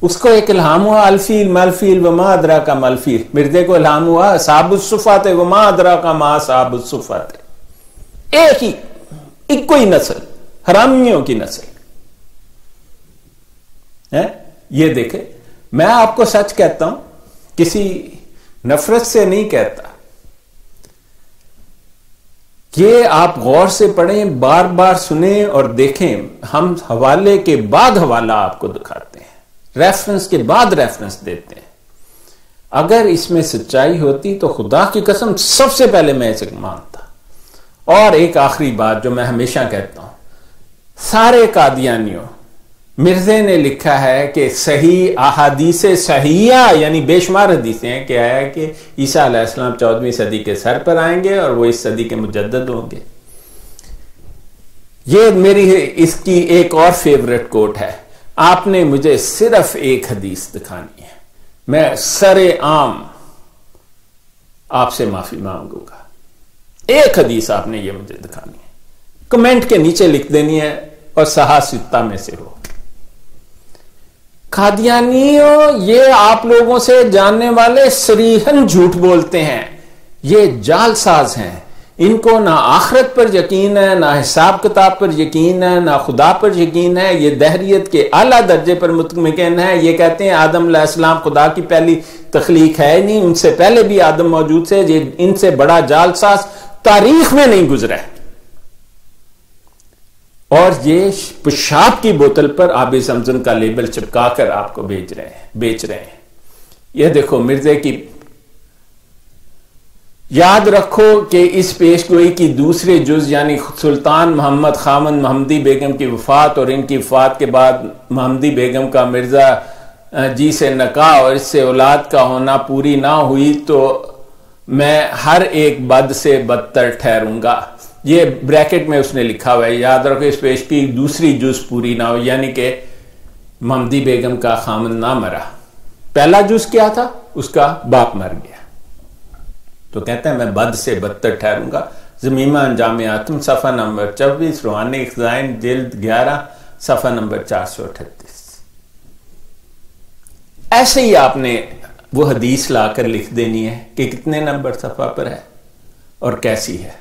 B: اس کو ایک الہام ہوا الفیل ملفیل وما ادراک ملفیل، مرزے کو الہام ہوا اصحاب الصفات وما ادراک ما اصحاب الصفات، ایک کوئی نسل، حرامیوں کی نسل ہے۔ یہ دیکھے میں آپ کو سچ کہتا ہوں، کسی نفرت سے نہیں کہتا، یہ آپ غور سے پڑھیں، بار بار سنیں اور دیکھیں۔ ہم حوالے کے بعد حوالہ آپ کو دکھاتے ہیں، ریفرنس کے بعد ریفرنس دیتے ہیں۔ اگر اس میں سچائی ہوتی تو خدا کی قسم سب سے پہلے میں اسے مانتا۔ اور ایک آخری بات جو میں ہمیشہ کہتا ہوں، سارے قادیانیوں، مرزے نے لکھا ہے کہ صحیح احادیث صحیحہ یعنی بے شمار حدیثیں ہیں، کیا ہے کہ عیسیٰ علیہ السلام 14ویں صدی کے سر پر آئیں گے اور وہ اس صدی کے مجدد ہوں گے۔ یہ میری اس کی ایک اور فیورٹ کوٹ ہے۔ آپ نے مجھے صرف ایک حدیث دکھانی ہے، میں سر عام آپ سے معافی مانگوں گا۔ ایک حدیث آپ نے یہ مجھے دکھانی ہے، کمنٹ کے نیچے لکھ دینی ہے، اور صحاح ستہ میں سے ہو۔ قادیانیوں، یہ آپ لوگوں سے جاننے والے صریحاً جھوٹ بولتے ہیں یہ جال ساز ہیں، ان کو نہ آخرت پر یقین ہے، نہ حساب کتاب پر یقین ہے، نہ خدا پر یقین ہے. یہ دہریت کے اعلیٰ درجے پر مطمئن ہے. یہ کہتے ہیں آدم علیہ السلام خدا کی پہلی تخلیق ہے نہیں، ان سے پہلے بھی آدم موجود تھے. یہ ان سے بڑا جال ساز تاریخ میں نہیں گزرا ہے. اور یہ پیشاب کی بوتل پر آب زمزم کا لیبل چپکا کر آپ کو بیچ رہے ہیں. یہ دیکھو مرزے کی. یاد رکھو کہ اس پیش گوئی کی دوسرے جز یعنی سلطان محمد خامند محمدی بیگم کی وفات اور ان کی وفات کے بعد محمدی بیگم کا مرزا جی سے نکاح اور اس سے اولاد کا ہونا پوری نہ ہوئی تو میں ہر ایک بد سے بدتر ٹھہروں گا. یہ بریکٹ میں اس نے لکھا ہوا ہے. یاد رکھو اس پیش کی دوسری جز پوری نہ ہو یعنی کہ محمدی بیگم کا خامند نہ مرا. پہلا جز کیا تھا؟ اس کا باپ مر گیا. تو کہتے ہیں میں بد سے بدتر ٹھہروں گا. زمیمہ انجام آتم صفحہ نمبر 24، روحانی خزائن جلد 11 صفحہ نمبر 438. ایسے ہی آپ نے وہ حدیث لا کر لکھ دینی ہے کہ کتنے نمبر صفحہ پر ہے اور کیسی ہے.